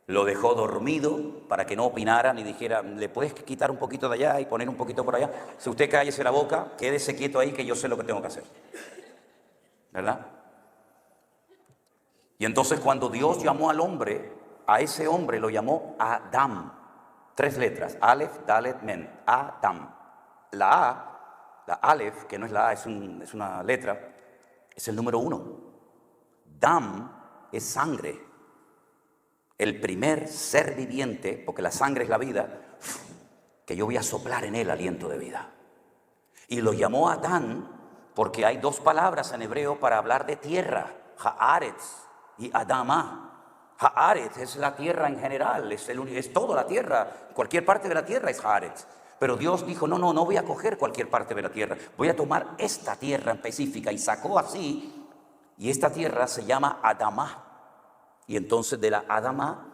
Lo dejó dormido para que no opinara ni dijera, ¿le puedes quitar un poquito de allá y poner un poquito por allá? Si usted cállese la boca, quédese quieto ahí que yo sé lo que tengo que hacer. ¿Verdad? Y entonces cuando Dios llamó al hombre, a ese hombre lo llamó Adam. 3 letras, Aleph, Dalet, Men, Adam. La A, la Aleph, que no es la A, es una letra, es el número 1. Dam es sangre. El primer ser viviente, porque la sangre es la vida, que yo voy a soplar en él aliento de vida. Y lo llamó Adán porque hay 2 palabras en hebreo para hablar de tierra, Haaretz y Adama. Haaretz es la tierra en general, es toda la tierra, cualquier parte de la tierra es Haaretz. Pero Dios dijo, no voy a coger cualquier parte de la tierra, voy a tomar esta tierra específica, y sacó así, y esta tierra se llama Adama. Y entonces de la Adama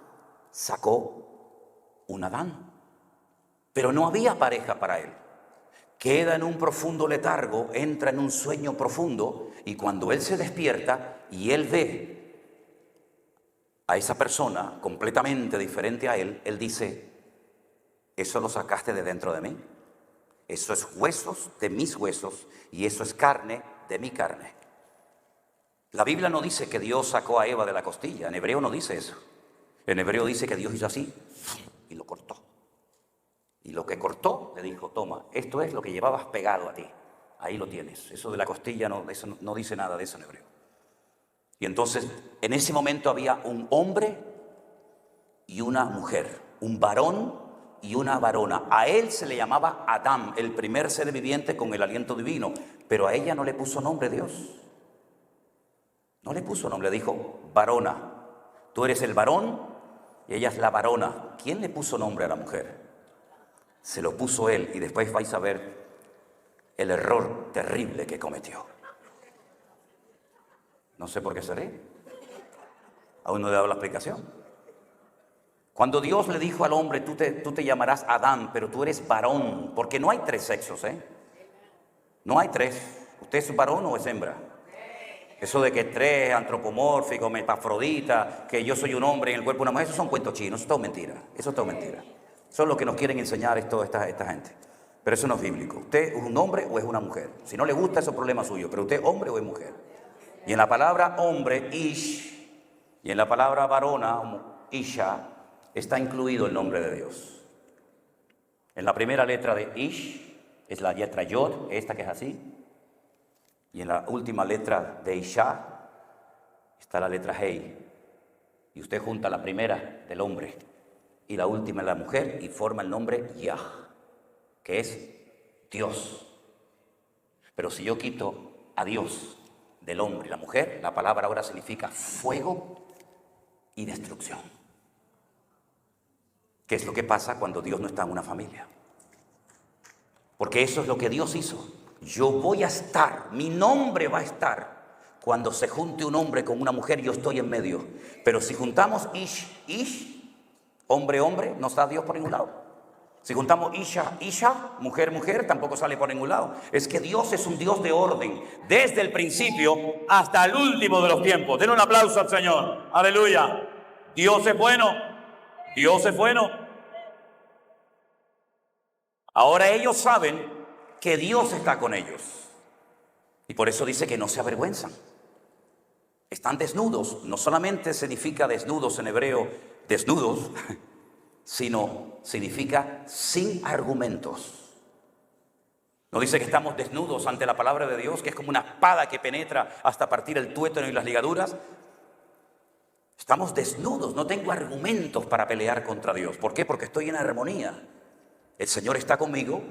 sacó un Adán. Pero no había pareja para él. Queda en un profundo letargo, entra en un sueño profundo, y cuando él se despierta y él ve a esa persona completamente diferente a él, él dice, eso lo sacaste de dentro de mí. Eso es huesos de mis huesos y eso es carne de mi carne. La Biblia no dice que Dios sacó a Eva de la costilla, en hebreo no dice eso. En hebreo dice que Dios hizo así y lo cortó. Y lo que cortó le dijo, toma, esto es lo que llevabas pegado a ti. Ahí lo tienes. Eso de la costilla eso no dice nada de eso en hebreo. Y entonces en ese momento había un hombre y una mujer, un varón y una varona. A él se le llamaba Adán, el primer ser viviente con el aliento divino, pero a ella no le puso nombre Dios. No le puso nombre, dijo varona. Tú eres el varón y ella es la varona. ¿Quién le puso nombre a la mujer? Se lo puso él, y después vais a ver el error terrible que cometió. No sé por qué se ríe. Aún no le he dado la explicación. Cuando Dios le dijo al hombre, tú te llamarás Adán, pero tú eres varón, porque no hay 3 sexos, No hay 3. ¿Usted es varón o es hembra? Eso de que 3, antropomórfico, metafrodita, que yo soy un hombre en el cuerpo de una mujer, eso son cuentos chinos, eso es todo mentira. Eso es todo mentira. Eso es lo que nos quieren enseñar esta gente. Pero eso no es bíblico. ¿Usted es un hombre o es una mujer? Si no le gusta, eso es problema suyo. Pero usted es hombre o es mujer. Y en la palabra hombre, ish, y en la palabra varona, isha, está incluido el nombre de Dios. En la primera letra de ish es la letra yod, esta que es así. Y en la última letra de isha está la letra hey. Y usted junta la primera del hombre y la última de la mujer y forma el nombre Yah, que es Dios. Pero si yo quito a Dios del hombre y la mujer, la palabra ahora significa fuego y destrucción. ¿Qué es lo que pasa cuando Dios no está en una familia? Porque eso es lo que Dios hizo. Yo voy a estar, mi nombre va a estar. Cuando se junte un hombre con una mujer, yo estoy en medio. Pero si juntamos ish, hombre, hombre, no está Dios por ningún lado. Si juntamos isha, mujer, mujer, tampoco sale por ningún lado. Es que Dios es un Dios de orden, desde el principio hasta el último de los tiempos. Den un aplauso al Señor. Aleluya. Dios es bueno. Dios es bueno. Ahora ellos saben que Dios está con ellos. Y por eso dice que no se avergüenzan. Están desnudos. No solamente significa desnudos en hebreo, desnudos, sino significa sin argumentos. No dice que estamos desnudos ante la palabra de Dios, que es como una espada que penetra hasta partir el tuétano y las ligaduras. Estamos desnudos, no tengo argumentos para pelear contra Dios. ¿Por qué? Porque estoy en armonía. El Señor está conmigo,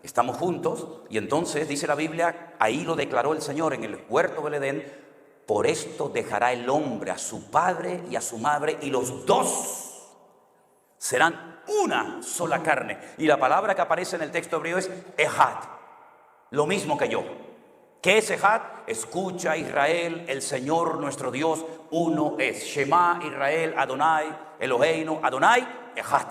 estamos juntos, y entonces dice la Biblia, ahí lo declaró el Señor en el huerto del Edén: por esto dejará el hombre a su padre y a su madre, y los dos serán una sola carne. Y la palabra que aparece en el texto hebreo es Ejad, lo mismo que yo. ¿Qué es Ejad? Escucha, Israel, el Señor nuestro Dios uno es. Shema Israel, Adonai, Eloheinu, Adonai, Ejad.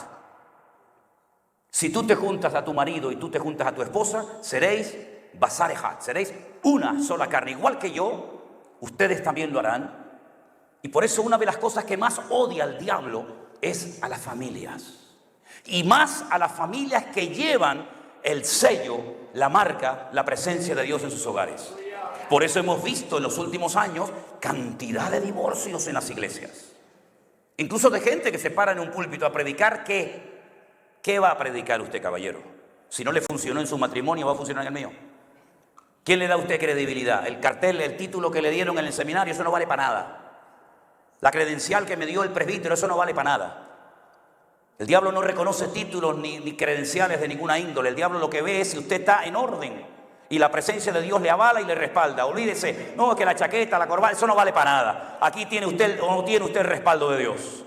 Si tú te juntas a tu marido y tú te juntas a tu esposa, seréis Basar Ejad, seréis una sola carne. Igual que yo, ustedes también lo harán. Y por eso una de las cosas que más odia el diablo es a las familias, y más a las familias que llevan el sello, la marca, la presencia de Dios en sus hogares. Por eso hemos visto en los últimos años cantidad de divorcios en las iglesias, incluso de gente que se para en un púlpito a predicar. ¿Qué va a predicar usted, caballero? Si no le funcionó en su matrimonio, ¿va a funcionar en el mío? ¿Quién le da a usted credibilidad? El cartel, el título que le dieron en el seminario, eso no vale para nada. La credencial que me dio el presbítero, eso no vale para nada. El diablo no reconoce títulos ni credenciales de ninguna índole. El diablo lo que ve es si usted está en orden y la presencia de Dios le avala y le respalda. Olvídese, no, que la chaqueta, la corbata, eso no vale para nada. Aquí tiene usted o no tiene usted el respaldo de Dios.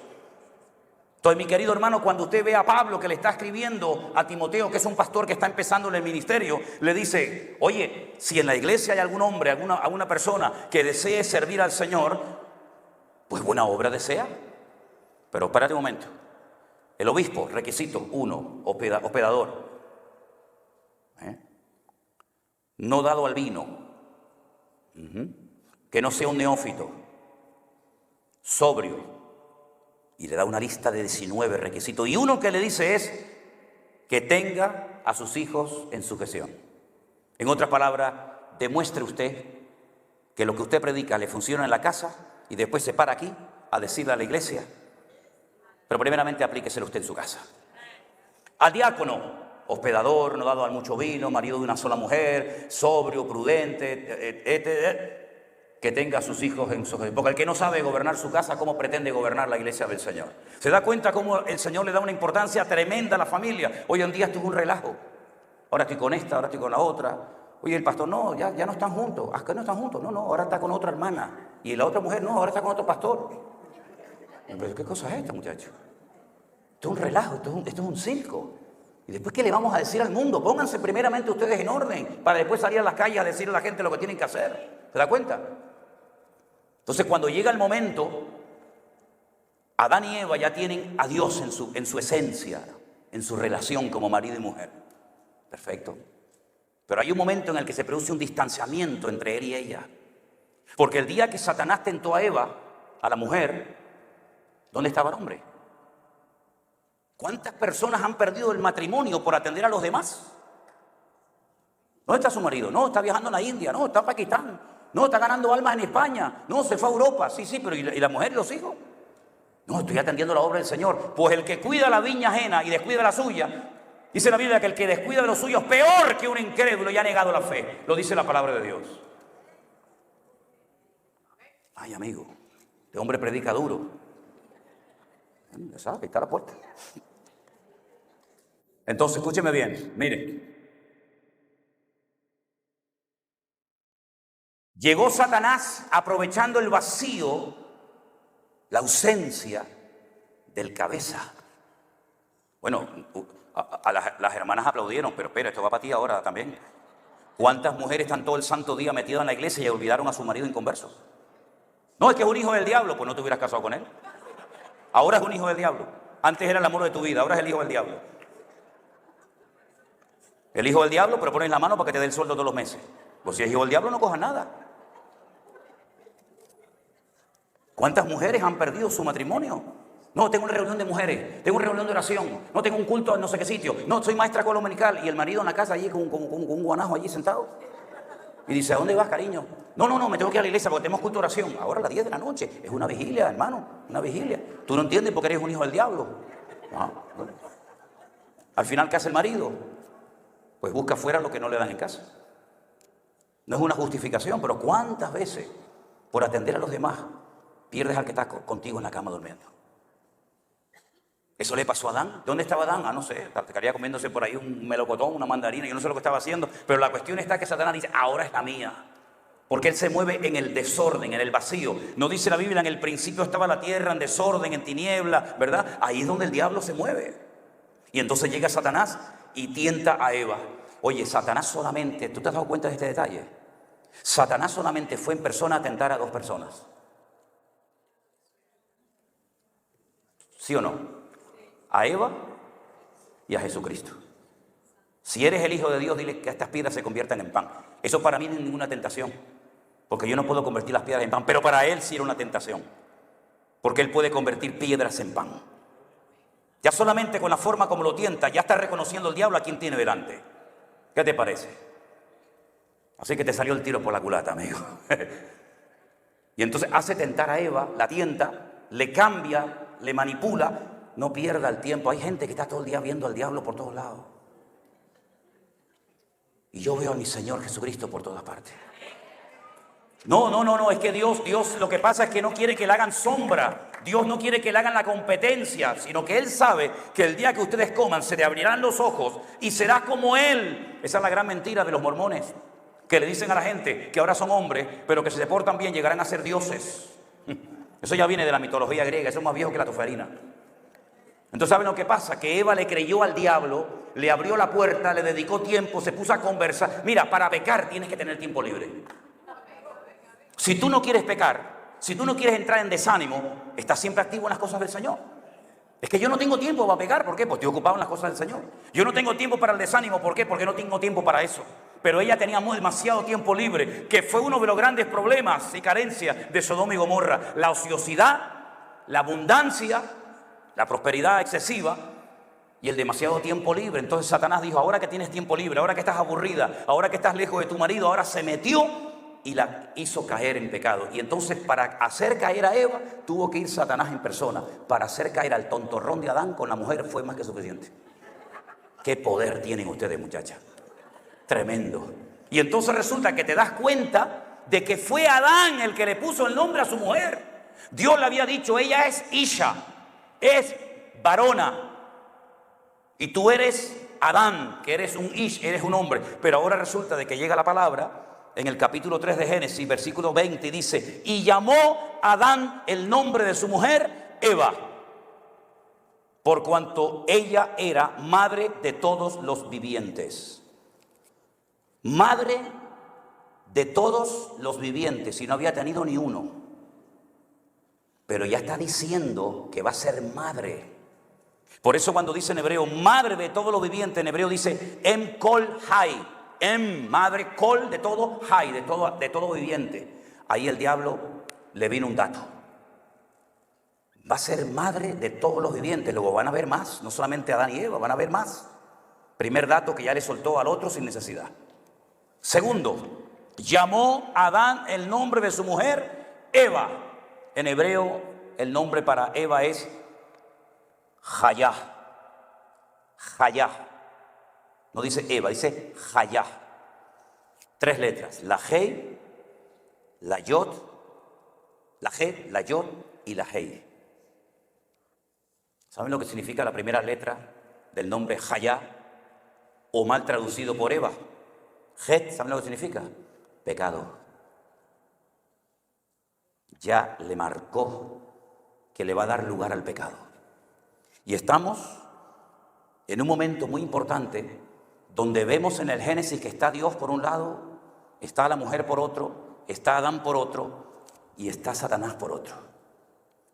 Entonces, mi querido hermano, cuando usted ve a Pablo que le está escribiendo a Timoteo, que es un pastor que está empezando en el ministerio, le dice: oye, si en la iglesia hay algún hombre, alguna persona que desee servir al Señor, pues buena obra desea. Pero espérate un momento. El obispo, requisito 1, hospedador. No dado al vino. Que no sea un neófito. Sobrio. Y le da una lista de 19 requisitos. Y uno que le dice es que tenga a sus hijos en sujeción. En otras palabras, demuestre usted que lo que usted predica le funciona en la casa, y después se para aquí a decirle a la iglesia. Pero primeramente aplíqueselo usted en su casa. Al diácono, hospedador, no dado al mucho vino, marido de una sola mujer, sobrio, prudente, que tenga a sus hijos en sujeción. Porque el que no sabe gobernar su casa, ¿cómo pretende gobernar la iglesia del Señor? ¿Se da cuenta cómo el Señor le da una importancia tremenda a la familia? Hoy en día esto es un relajo. Ahora estoy con esta, ahora estoy con la otra. Oye, el pastor, no, ya no están juntos. ¿Ah, que no están juntos? No, ahora está con otra hermana. Y la otra mujer, no, ahora está con otro pastor. Pero ¿qué cosa es esta, muchacho? Esto es un relajo, esto es un circo. Y después, ¿qué le vamos a decir al mundo? Pónganse primeramente ustedes en orden para después salir a las calles a decirle a la gente lo que tienen que hacer. ¿Se da cuenta? Entonces, cuando llega el momento, Adán y Eva ya tienen a Dios en su esencia, en su relación como marido y mujer. Perfecto. Pero hay un momento en el que se produce un distanciamiento entre él y ella. Porque el día que Satanás tentó a Eva, a la mujer, ¿dónde estaba el hombre? ¿Cuántas personas han perdido el matrimonio por atender a los demás? ¿Dónde está su marido? No, está viajando a la India. No, está en Pakistán. No, está ganando almas en España. No, se fue a Europa. Sí, pero ¿y la mujer y los hijos? No, estoy atendiendo la obra del Señor. Pues el que cuida la viña ajena y descuida la suya, dice la Biblia que el que descuida de los suyos es peor que un incrédulo y ha negado la fe. Lo dice la palabra de Dios. Ay, amigo, este hombre predica duro. Ya sabe, ahí está la puerta. Entonces, escúcheme bien, mire. Llegó Satanás aprovechando el vacío, la ausencia del cabeza. Bueno, las hermanas aplaudieron, pero espera, esto va para ti ahora también. ¿Cuántas mujeres están todo el santo día metidas en la iglesia y olvidaron a su marido inconverso? No, es que es un hijo del diablo. Pues no te hubieras casado con él. Ahora es un hijo del diablo. Antes era el amor de tu vida, ahora es el hijo del diablo. El hijo del diablo, pero pones la mano para que te dé el sueldo todos los meses. Pues si es hijo del diablo, no cojas nada. ¿Cuántas mujeres han perdido su matrimonio? No, tengo una reunión de mujeres, tengo una reunión de oración, no tengo un culto en no sé qué sitio, no, soy maestra escuela dominical, y el marido en la casa allí con un guanajo allí sentado. Y dice, ¿a dónde vas, cariño? No, me tengo que ir a la iglesia porque tenemos culto de oración. Ahora a las 10 de la noche, es una vigilia, hermano, una vigilia. Tú no entiendes porque eres un hijo del diablo. Bueno. Al final, ¿qué hace el marido? Pues busca fuera lo que no le dan en casa. No es una justificación, pero ¿cuántas veces por atender a los demás pierdes al que está contigo en la cama durmiendo? Eso le pasó a Adán. ¿Dónde estaba Adán? No sé, estaría comiéndose por ahí un melocotón, una mandarina, yo no sé lo que estaba haciendo, pero la cuestión está que Satanás dice, ahora es la mía. Porque él se mueve en el desorden, en el vacío. No dice la Biblia, en el principio estaba la tierra en desorden, en tiniebla, ¿verdad? Ahí es donde el diablo se mueve. Y entonces llega Satanás y tienta a Eva. Oye, Satanás solamente, ¿tú te has dado cuenta de este detalle? Satanás solamente fue en persona a tentar a dos personas. ¿Sí o no? A Eva y a Jesucristo. Si eres el Hijo de Dios, dile que estas piedras se conviertan en pan. Eso para mí no es ninguna tentación, porque yo no puedo convertir las piedras en pan, pero para Él sí era una tentación, porque Él puede convertir piedras en pan. Ya solamente con la forma como lo tienta, ya está reconociendo el diablo a quien tiene delante. ¿Qué te parece? Así que te salió el tiro por la culata, amigo. Y entonces hace tentar a Eva, la tienta, le cambia, le manipula. No pierda el tiempo. Hay gente que está todo el día viendo al diablo por todos lados. Y yo veo a mi Señor Jesucristo por todas partes. No, es que Dios, lo que pasa es que no quiere que le hagan sombra. Dios no quiere que le hagan la competencia, sino que Él sabe que el día que ustedes coman se te abrirán los ojos y serás como Él. Esa es la gran mentira de los mormones, que le dicen a la gente que ahora son hombres, pero que si se portan bien llegarán a ser dioses. Eso ya viene de la mitología griega, eso es más viejo que la toferina. Entonces, ¿saben lo que pasa? Que Eva le creyó al diablo, le abrió la puerta, le dedicó tiempo, se puso a conversar. Mira, para pecar tienes que tener tiempo libre. Si tú no quieres pecar, si tú no quieres entrar en desánimo, estás siempre activo en las cosas del Señor. Es que yo no tengo tiempo para pecar, ¿por qué? Pues estoy ocupado en las cosas del Señor. Yo no tengo tiempo para el desánimo, ¿por qué? Porque no tengo tiempo para eso. Pero ella tenía demasiado tiempo libre, que fue uno de los grandes problemas y carencias de Sodoma y Gomorra. La ociosidad, la abundancia, la prosperidad excesiva y el demasiado tiempo libre. Entonces Satanás dijo, ahora que tienes tiempo libre, ahora que estás aburrida, ahora que estás lejos de tu marido, ahora se metió y la hizo caer en pecado. Y entonces para hacer caer a Eva, tuvo que ir Satanás en persona. Para hacer caer al tontorrón de Adán con la mujer fue más que suficiente. ¿Qué poder tienen ustedes, muchachas? Tremendo. Y entonces resulta que te das cuenta de que fue Adán el que le puso el nombre a su mujer. Dios le había dicho, ella es Isha, es varona, y tú eres Adán, que eres un Ish, eres un hombre. Pero ahora resulta de que llega la palabra en el capítulo 3 de Génesis, versículo 20, y dice, y llamó Adán el nombre de su mujer Eva, por cuanto ella era madre de todos los vivientes. Madre de todos los vivientes, y no había tenido ni uno. Pero ya está diciendo que va a ser madre. Por eso cuando dice en hebreo, madre de todos los vivientes, en hebreo dice, em kol hay. Em, madre, kol de todo, hay, de todo viviente. Ahí el diablo le vino un dato. Va a ser madre de todos los vivientes. Luego van a ver más, no solamente Adán y Eva, van a ver más. Primer dato que ya le soltó al otro sin necesidad. Segundo, llamó a Adán el nombre de su mujer, Eva. En hebreo, el nombre para Eva es Jayá. Jayá. No dice Eva, dice Jayá. 3 letras, la Hei, la Yod, la He, la Yod y la Hei. ¿Saben lo que significa la primera letra del nombre Jayá? O mal traducido por Eva. Het, ¿saben lo que significa? Pecado. Ya le marcó que le va a dar lugar al pecado. Y estamos en un momento muy importante donde vemos en el Génesis que está Dios por un lado, está la mujer por otro, está Adán por otro y está Satanás por otro.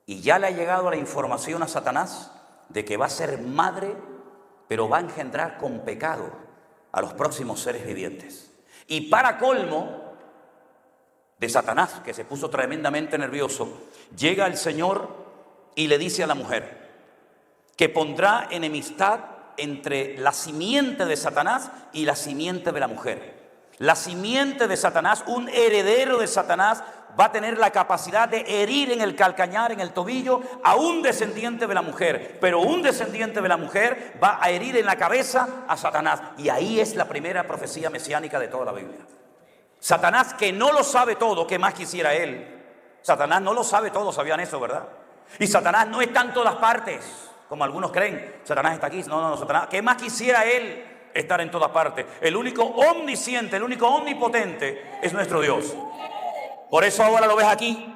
Y ya le ha llegado la información a Satanás de que va a ser madre, pero va a engendrar con pecado a los próximos seres vivientes. Y para colmo de Satanás, que se puso tremendamente nervioso, llega el Señor y le dice a la mujer que pondrá enemistad entre la simiente de Satanás y la simiente de la mujer. La simiente de Satanás, un heredero de Satanás, va a tener la capacidad de herir en el calcañar, en el tobillo, a un descendiente de la mujer. Pero un descendiente de la mujer va a herir en la cabeza a Satanás. Y ahí es la primera profecía mesiánica de toda la Biblia. Satanás, que no lo sabe todo, que más quisiera él. Satanás no lo sabe todo, sabían eso, ¿verdad? Y Satanás no está en todas partes, como algunos creen. Satanás está aquí, no, Satanás, ¿qué más quisiera él estar en todas partes? El único omnisciente, el único omnipotente es nuestro Dios. Por eso ahora lo ves aquí,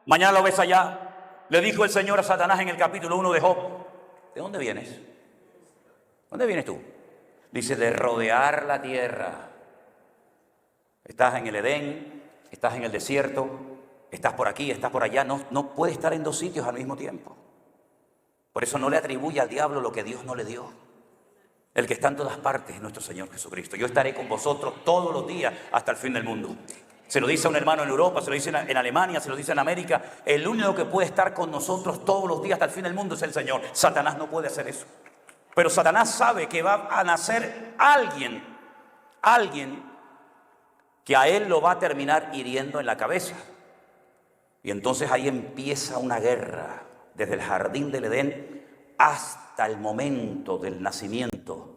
mañana lo ves allá. Le dijo el Señor a Satanás en el capítulo 1 de Job: ¿de dónde vienes? ¿Dónde vienes tú? Dice: de rodear la tierra. Estás en el Edén, estás en el desierto, estás por aquí, estás por allá. No puedes estar en 2 sitios al mismo tiempo. Por eso no le atribuye al diablo lo que Dios no le dio. El que está en todas partes es nuestro Señor Jesucristo. Yo estaré con vosotros todos los días hasta el fin del mundo. Se lo dice a un hermano en Europa, se lo dice en Alemania, se lo dice en América. El único que puede estar con nosotros todos los días hasta el fin del mundo es el Señor. Satanás no puede hacer eso. Pero Satanás sabe que va a nacer alguien que a él lo va a terminar hiriendo en la cabeza. Y entonces ahí empieza una guerra desde el jardín del Edén hasta el momento del nacimiento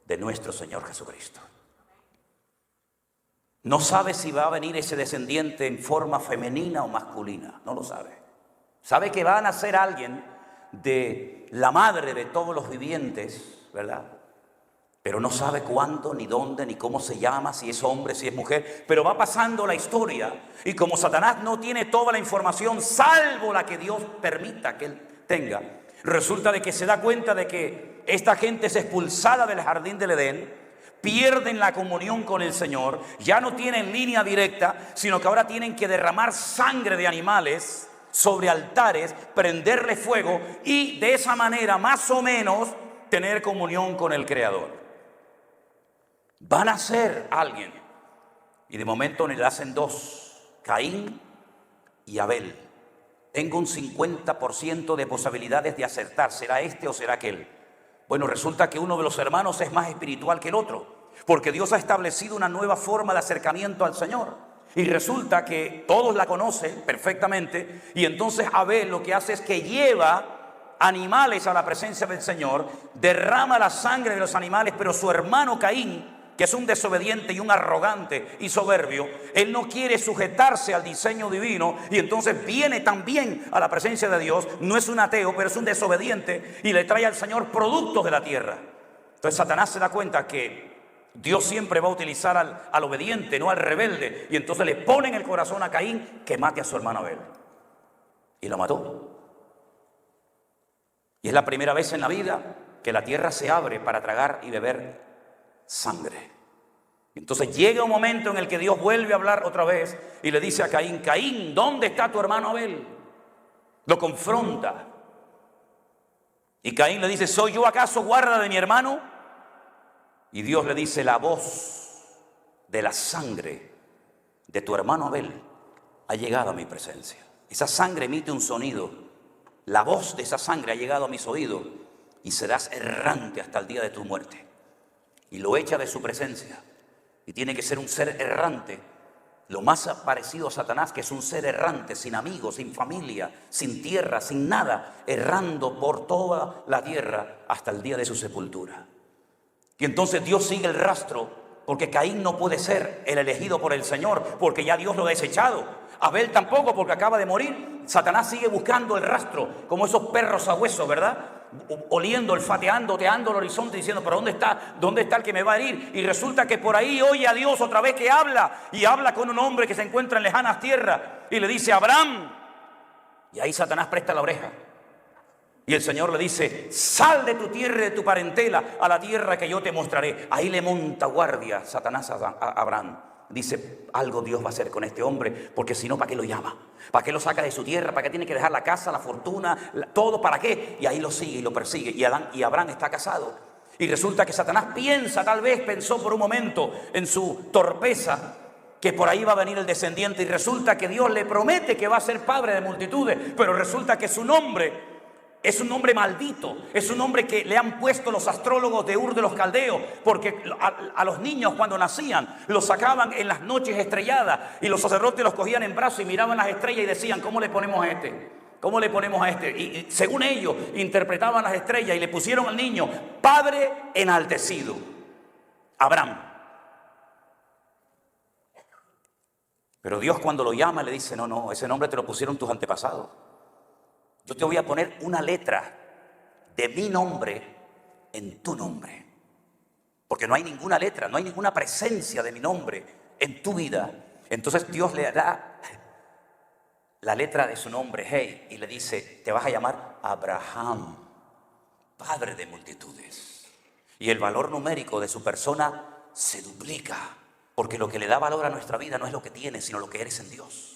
de nuestro Señor Jesucristo. No sabe si va a venir ese descendiente en forma femenina o masculina, no lo sabe. Sabe que va a nacer alguien de la madre de todos los vivientes, ¿verdad? Pero no sabe cuándo, ni dónde, ni cómo se llama, si es hombre, si es mujer. Pero va pasando la historia y como Satanás no tiene toda la información, salvo la que Dios permita que él tenga, resulta de que se da cuenta de que esta gente es expulsada del jardín del Edén, pierden la comunión con el Señor, ya no tienen línea directa, sino que ahora tienen que derramar sangre de animales sobre altares, prenderle fuego y de esa manera más o menos tener comunión con el Creador. Van a ser alguien y de momento le hacen 2, Caín y Abel. Tengo un 50% de posibilidades de acertar, ¿será este o será aquel? Bueno, resulta que uno de los hermanos es más espiritual que el otro, porque Dios ha establecido una nueva forma de acercamiento al Señor. Y resulta que todos la conocen perfectamente, y entonces Abel lo que hace es que lleva animales a la presencia del Señor, derrama la sangre de los animales, pero su hermano Caín, que es un desobediente y un arrogante y soberbio, él no quiere sujetarse al diseño divino y entonces viene también a la presencia de Dios. No es un ateo, pero es un desobediente y le trae al Señor productos de la tierra. Entonces Satanás se da cuenta que Dios siempre va a utilizar al obediente, no al rebelde, y entonces le pone en el corazón a Caín que mate a su hermano Abel. Y lo mató. Y es la primera vez en la vida que la tierra se abre para tragar y beber sangre. Entonces llega un momento en el que Dios vuelve a hablar otra vez y le dice a Caín: Caín, ¿dónde está tu hermano Abel? Lo confronta. Y Caín le dice: ¿soy yo acaso guarda de mi hermano? Y Dios le dice: la voz de la sangre de tu hermano Abel ha llegado a mi presencia. Esa sangre emite un sonido. La voz de esa sangre ha llegado a mis oídos y serás errante hasta el día de tu muerte. Y lo echa de su presencia. Y tiene que ser un ser errante, lo más parecido a Satanás, que es un ser errante, sin amigos, sin familia, sin tierra, sin nada, errando por toda la tierra hasta el día de su sepultura. Y entonces Dios sigue el rastro, porque Caín no puede ser el elegido por el Señor, porque ya Dios lo ha desechado. Abel tampoco, porque acaba de morir. Satanás sigue buscando el rastro, como esos perros a hueso, ¿verdad? Oliendo, olfateando, oteando el horizonte, diciendo, pero ¿dónde está el que me va a herir? Y resulta que por ahí oye a Dios otra vez que habla, y habla con un hombre que se encuentra en lejanas tierras, y le dice, Abraham. Y ahí Satanás presta la oreja. Y el Señor le dice, sal de tu tierra y de tu parentela a la tierra que yo te mostraré. Ahí le monta guardia Satanás a Abraham. Dice, algo Dios va a hacer con este hombre, porque si no, ¿para qué lo llama? ¿Para qué lo saca de su tierra? ¿Para qué tiene que dejar la casa, la fortuna, todo? ¿Para qué? Y ahí lo sigue y lo persigue. Y Abraham está casado. Y resulta que Satanás pensó por un momento en su torpeza, que por ahí va a venir el descendiente. Y resulta que Dios le promete que va a ser padre de multitudes. Pero resulta que su nombre es un nombre maldito, es un nombre que le han puesto los astrólogos de Ur de los Caldeos, porque a los niños cuando nacían los sacaban en las noches estrelladas y los sacerdotes los cogían en brazos y miraban las estrellas y decían, ¿cómo le ponemos a este? ¿Cómo le ponemos a este? Y según ellos interpretaban las estrellas y le pusieron al niño Padre enaltecido, Abraham. Pero Dios cuando lo llama le dice, no, ese nombre te lo pusieron tus antepasados. Yo te voy a poner una letra de mi nombre en tu nombre. Porque no hay ninguna letra, no hay ninguna presencia de mi nombre en tu vida. Entonces Dios le da la letra de su nombre, hey, y le dice, te vas a llamar Abraham, padre de multitudes. Y el valor numérico de su persona se duplica. Porque lo que le da valor a nuestra vida no es lo que tienes, sino lo que eres en Dios.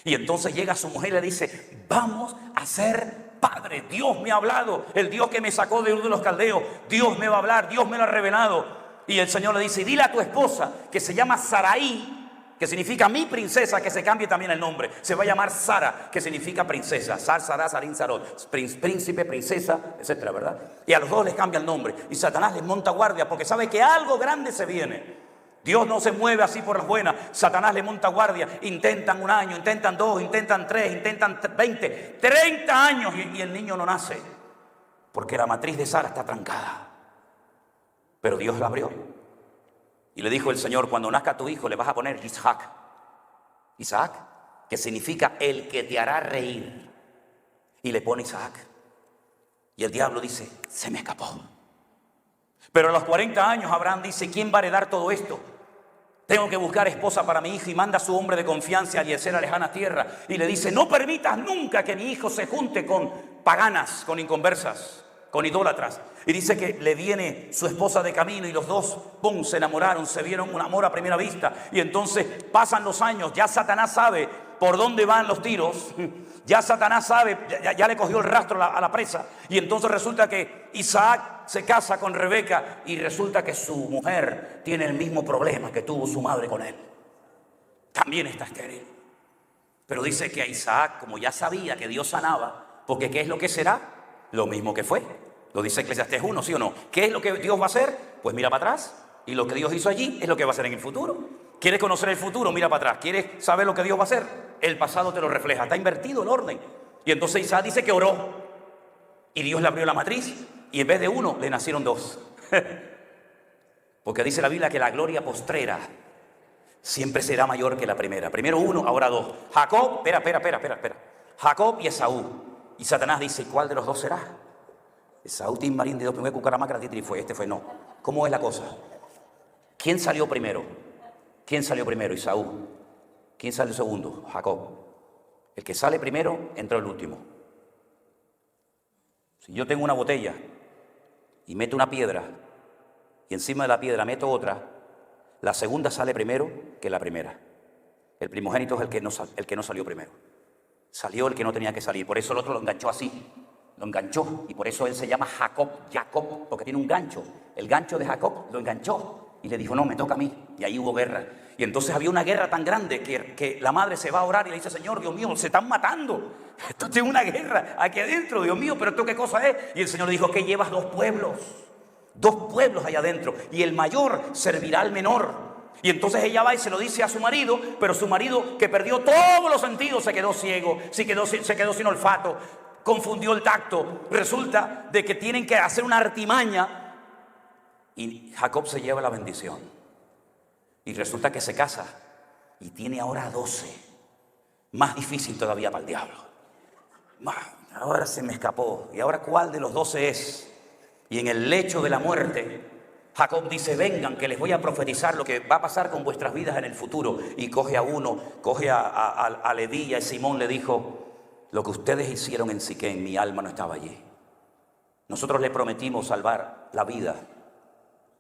Y entonces llega su mujer y le dice, vamos a ser padre. Dios me ha hablado, el Dios que me sacó de Ur de los Caldeos, Dios me va a hablar, Dios me lo ha revelado. Y el Señor le dice, dile a tu esposa que se llama Saraí, que significa mi princesa, que se cambie también el nombre. Se va a llamar Sara, que significa princesa. Sar, Sará, Sarín, Sarot. Príncipe, princesa, etcétera, ¿verdad? Y a los dos les cambia el nombre. Y Satanás les monta guardia porque sabe que algo grande se viene. Dios no se mueve así por las buenas. Satanás le monta guardia. Intentan 1 año, intentan 2, intentan 3, intentan 20, 30 años y el niño no nace. Porque la matriz de Sara está trancada. Pero Dios la abrió. Y le dijo el Señor, cuando nazca tu hijo le vas a poner Isaac. Isaac, que significa el que te hará reír. Y le pone Isaac. Y el diablo dice, se me escapó. Pero a los 40 años Abraham dice, ¿quién va a heredar todo esto? Tengo que buscar esposa para mi hijo. Y manda a su hombre de confianza a Eliezer a lejana tierra. Y le dice, no permitas nunca que mi hijo se junte con paganas, con inconversas, con idólatras. Y dice que le viene su esposa de camino y los dos, ¡pum!, se enamoraron, se vieron un amor a primera vista. Y entonces pasan los años, ya Satanás sabe por dónde van los tiros. Ya Satanás sabe, ya le cogió el rastro a la presa. Y entonces resulta que Isaac se casa con Rebeca y resulta que su mujer tiene el mismo problema que tuvo su madre con él. También está estéril. Pero dice que a Isaac, como ya sabía que Dios sanaba, porque ¿qué es lo que será? Lo mismo que fue. Lo dice Eclesiastés 1, ¿sí o no? ¿Qué es lo que Dios va a hacer? Pues mira para atrás. Y lo que Dios hizo allí es lo que va a hacer en el futuro. ¿Quieres conocer el futuro? Mira para atrás. ¿Quieres saber lo que Dios va a hacer? El pasado te lo refleja. Está invertido el orden. Y entonces Isaac dice que oró. Y Dios le abrió la matriz. Y en vez de 1, le nacieron 2. Porque dice la Biblia que la gloria postrera siempre será mayor que la primera. Primero 1, ahora 2. Jacob, espera. Jacob y Esaú. Y Satanás dice, ¿cuál de los dos será? Esaú, Tim Marín de 2, primer cucaramacra, titri fue. Este fue no. ¿Cómo es la cosa? ¿Quién salió primero? Esaú. ¿Quién salió segundo? Jacob. El que sale primero entró el último. Si yo tengo una botella y meto una piedra y encima de la piedra meto otra, la segunda sale primero que la primera. El primogénito es el que no salió primero. Salió el que no tenía que salir. Por eso el otro lo enganchó así. Lo enganchó. Y por eso él se llama Jacob, porque tiene un gancho. El gancho de Jacob lo enganchó. Y le dijo, no, me toca a mí. Y ahí hubo guerra. Y entonces había una guerra tan grande que la madre se va a orar y le dice, Señor, Dios mío, se están matando. Esto es una guerra aquí adentro, Dios mío, pero ¿esto qué cosa es? Y el Señor le dijo, que llevas 2 pueblos allá adentro. Y el mayor servirá al menor. Y entonces ella va y se lo dice a su marido, pero su marido, que perdió todos los sentidos, se quedó ciego, se quedó sin olfato, confundió el tacto. Resulta de que tienen que hacer una artimaña y Jacob se lleva la bendición. Y resulta que se casa y tiene ahora 12. Más difícil todavía para el diablo. Ahora se me escapó. ¿Y ahora cuál de los 12 es? Y en el lecho de la muerte, Jacob dice: vengan, que les voy a profetizar lo que va a pasar con vuestras vidas en el futuro. Y coge a uno, coge a Leví y a Simón, le dijo: lo que ustedes hicieron en Siquén, mi alma no estaba allí. Nosotros le prometimos salvar la vida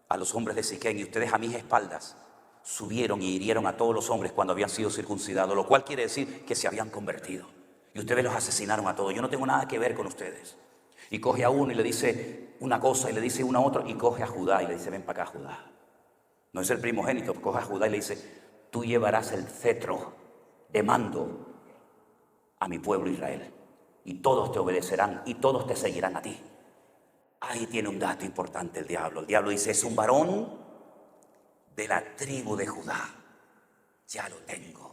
a los hombres de Siquén y ustedes a mis espaldas subieron y hirieron a todos los hombres cuando habían sido circuncidados, lo cual quiere decir que se habían convertido. Y ustedes los asesinaron a todos. Yo no tengo nada que ver con ustedes. Y coge a uno y le dice una cosa y le dice una otra, y coge a Judá y le dice: ven para acá, Judá. No es el primogénito, coge a Judá y le dice: tú llevarás el cetro de mando a mi pueblo Israel, y todos te obedecerán y todos te seguirán a ti. Ahí tiene un dato importante el diablo. El diablo dice: es un varón de la tribu de Judá. Ya lo tengo.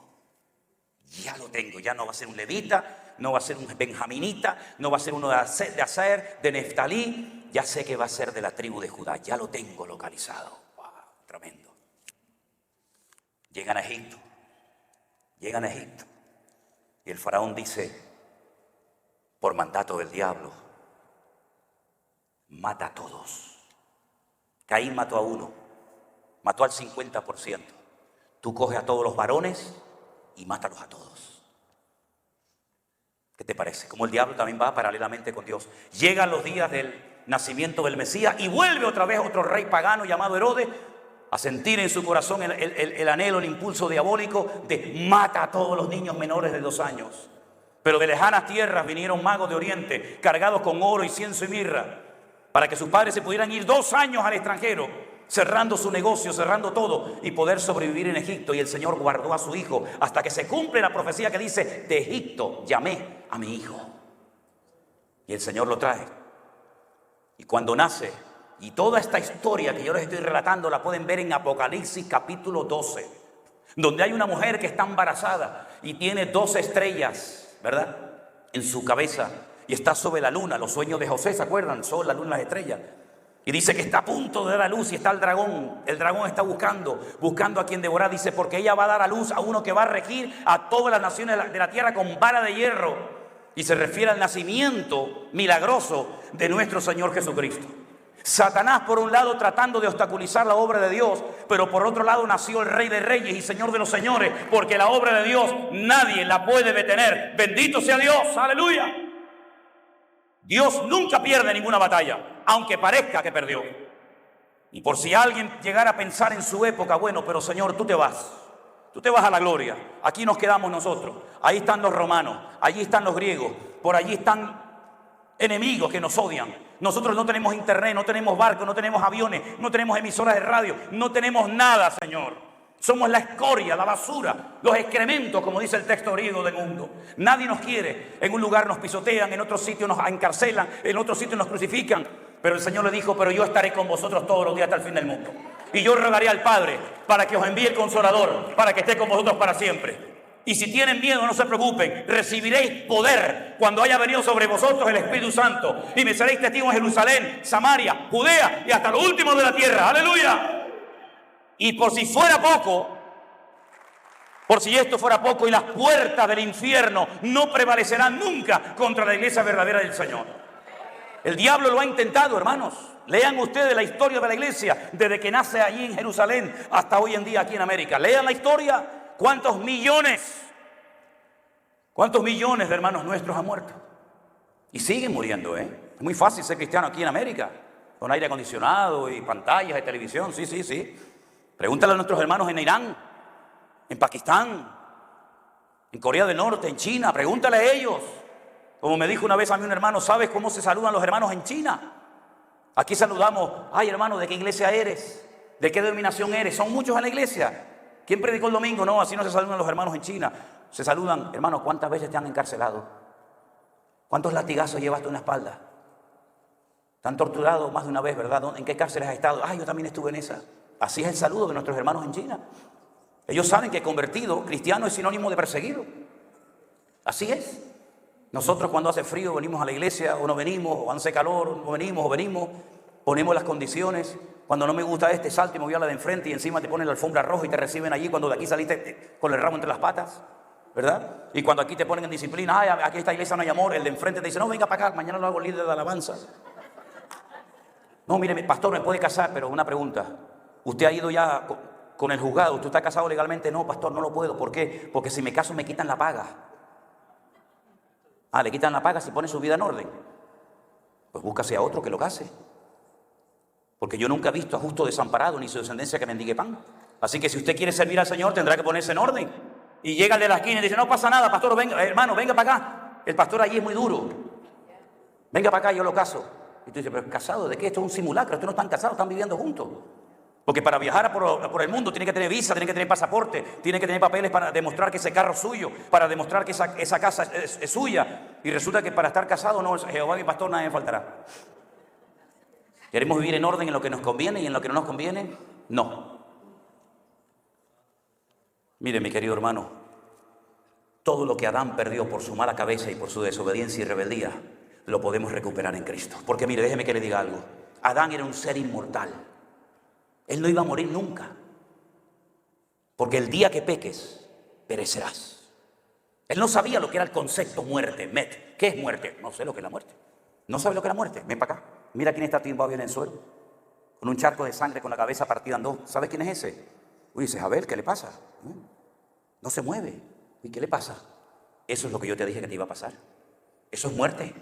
Ya lo tengo. Ya no va a ser un levita, no va a ser un benjaminita, no va a ser uno de Aser, de Neftalí. Ya sé que va a ser de la tribu de Judá. Ya lo tengo localizado. Wow, tremendo. Llegan a Egipto. Llegan a Egipto. Y el faraón dice, por mandato del diablo: mata a todos. Caín mató a uno, mató al 50%. Tú coges a todos los varones y mátalos a todos. ¿Qué te parece? Como el diablo también va paralelamente con Dios. Llegan los días del nacimiento del Mesías y vuelve otra vez otro rey pagano llamado Herodes a sentir en su corazón el anhelo, el impulso diabólico de mata a todos los niños menores de 2 años. Pero de lejanas tierras vinieron magos de Oriente cargados con oro, incienso y mirra, para que sus padres se pudieran ir 2 años al extranjero, cerrando su negocio, cerrando todo, y poder sobrevivir en Egipto. Y el Señor guardó a su hijo hasta que se cumple la profecía que dice: de Egipto llamé a mi hijo. Y el Señor lo trae. Y cuando nace, y toda esta historia que yo les estoy relatando la pueden ver en Apocalipsis capítulo 12, donde hay una mujer que está embarazada y tiene 12 estrellas, ¿verdad?, en su cabeza, y está sobre la luna. Los sueños de José, ¿se acuerdan? Sol, la luna, las estrellas. Y dice que está a punto de dar a luz y está el dragón. El dragón está buscando a quien devorar. Dice, porque ella va a dar a luz a uno que va a regir a todas las naciones de la tierra con vara de hierro. Y se refiere al nacimiento milagroso de nuestro Señor Jesucristo. Satanás, por un lado, tratando de obstaculizar la obra de Dios, pero por otro lado nació el Rey de Reyes y Señor de los Señores, porque la obra de Dios nadie la puede detener. Bendito sea Dios, aleluya. Dios nunca pierde ninguna batalla, aunque parezca que perdió. Y por si alguien llegara a pensar en su época, bueno, pero Señor, tú te vas a la gloria, aquí nos quedamos nosotros. Ahí están los romanos, allí están los griegos, por allí están enemigos que nos odian. Nosotros no tenemos internet, no tenemos barcos, no tenemos aviones, no tenemos emisoras de radio, no tenemos nada, Señor. Somos la escoria, la basura, los excrementos, como dice el texto griego, del mundo. Nadie nos quiere. En un lugar nos pisotean, en otro sitio nos encarcelan, en otro sitio nos crucifican. Pero el Señor le dijo: pero yo estaré con vosotros todos los días hasta el fin del mundo. Y yo rogaré al Padre para que os envíe el Consolador, para que esté con vosotros para siempre. Y si tienen miedo, no se preocupen, recibiréis poder cuando haya venido sobre vosotros el Espíritu Santo. Y me seréis testigos en Jerusalén, Samaria, Judea y hasta lo último de la tierra. ¡Aleluya! Y por si fuera poco, por si esto fuera poco, y las puertas del infierno no prevalecerán nunca contra la iglesia verdadera del Señor. El diablo lo ha intentado, hermanos. Lean ustedes la historia de la iglesia desde que nace allí en Jerusalén hasta hoy en día aquí en América. Lean la historia. ¿Cuántos millones de hermanos nuestros han muerto? Y siguen muriendo, Es muy fácil ser cristiano aquí en América, con aire acondicionado y pantallas de televisión, sí. Pregúntale a nuestros hermanos en Irán, en Pakistán, en Corea del Norte, en China. Pregúntale a ellos. Como me dijo una vez a mí un hermano: ¿sabes cómo se saludan los hermanos en China? Aquí saludamos: ay, hermano, ¿de qué iglesia eres? ¿De qué denominación eres? Son muchos en la iglesia. ¿Quién predicó el domingo? No, así no se saludan los hermanos en China. Se saludan: hermano, ¿cuántas veces te han encarcelado? ¿Cuántos latigazos llevas tú en la espalda? ¿Te han torturado más de una vez, verdad? ¿En qué cárcel has estado? Yo también estuve en esa. Así es el saludo de nuestros hermanos en China. Ellos saben que convertido, cristiano, es sinónimo de perseguido. Así es. Nosotros cuando hace frío venimos a la iglesia o no venimos, o hace calor, no venimos o venimos, ponemos las condiciones. Cuando no me gusta este, salto y me voy a la de enfrente y encima te ponen la alfombra roja y te reciben allí cuando de aquí saliste con el ramo entre las patas, ¿verdad? Y cuando aquí te ponen en disciplina, ay, aquí esta iglesia no hay amor, el de enfrente te dice, no, venga para acá, mañana lo hago líder de alabanza. No, mire, pastor, me puede casar, pero una pregunta. ¿Usted ha ido ya con el juzgado? ¿Usted está casado legalmente? No, pastor, no lo puedo. ¿Por qué? Porque si me caso me quitan la paga. Ah, le quitan la paga si pone su vida en orden. Pues búscase a otro que lo case. Porque yo nunca he visto a justo desamparado ni su descendencia que mendigue pan. Así que si usted quiere servir al Señor tendrá que ponerse en orden. Y llega el de la esquina y dice, no pasa nada, pastor, venga, hermano, venga para acá. El pastor allí es muy duro. Venga para acá, yo lo caso. Y tú dices, pero ¿casado de qué? Esto es un simulacro, estos no están casados, están viviendo juntos. Porque para viajar por el mundo tiene que tener visa, tiene que tener pasaporte, tiene que tener papeles para demostrar que ese carro es suyo, para demostrar que esa casa es suya. Y resulta que para estar casado, no, Jehová mi pastor, nadie me faltará. ¿Queremos vivir en orden en lo que nos conviene y en lo que no nos conviene? No. Mire, mi querido hermano, todo lo que Adán perdió por su mala cabeza y por su desobediencia y rebeldía, lo podemos recuperar en Cristo. Porque mire, déjeme que le diga algo. Adán era un ser inmortal. Él no iba a morir nunca. Porque el día que peques, perecerás. Él no sabía lo que era el concepto muerte, met. ¿Qué es muerte? No sé lo que es la muerte. ¿No sabe lo que es la muerte? Ven para acá. Mira quién está tumbado en el suelo, con un charco de sangre, con la cabeza partida en dos. ¿Sabes quién es ese? Uy, dices, a ver, ¿qué le pasa? No se mueve. ¿Y qué le pasa? Eso es lo que yo te dije que te iba a pasar. Eso es muerte.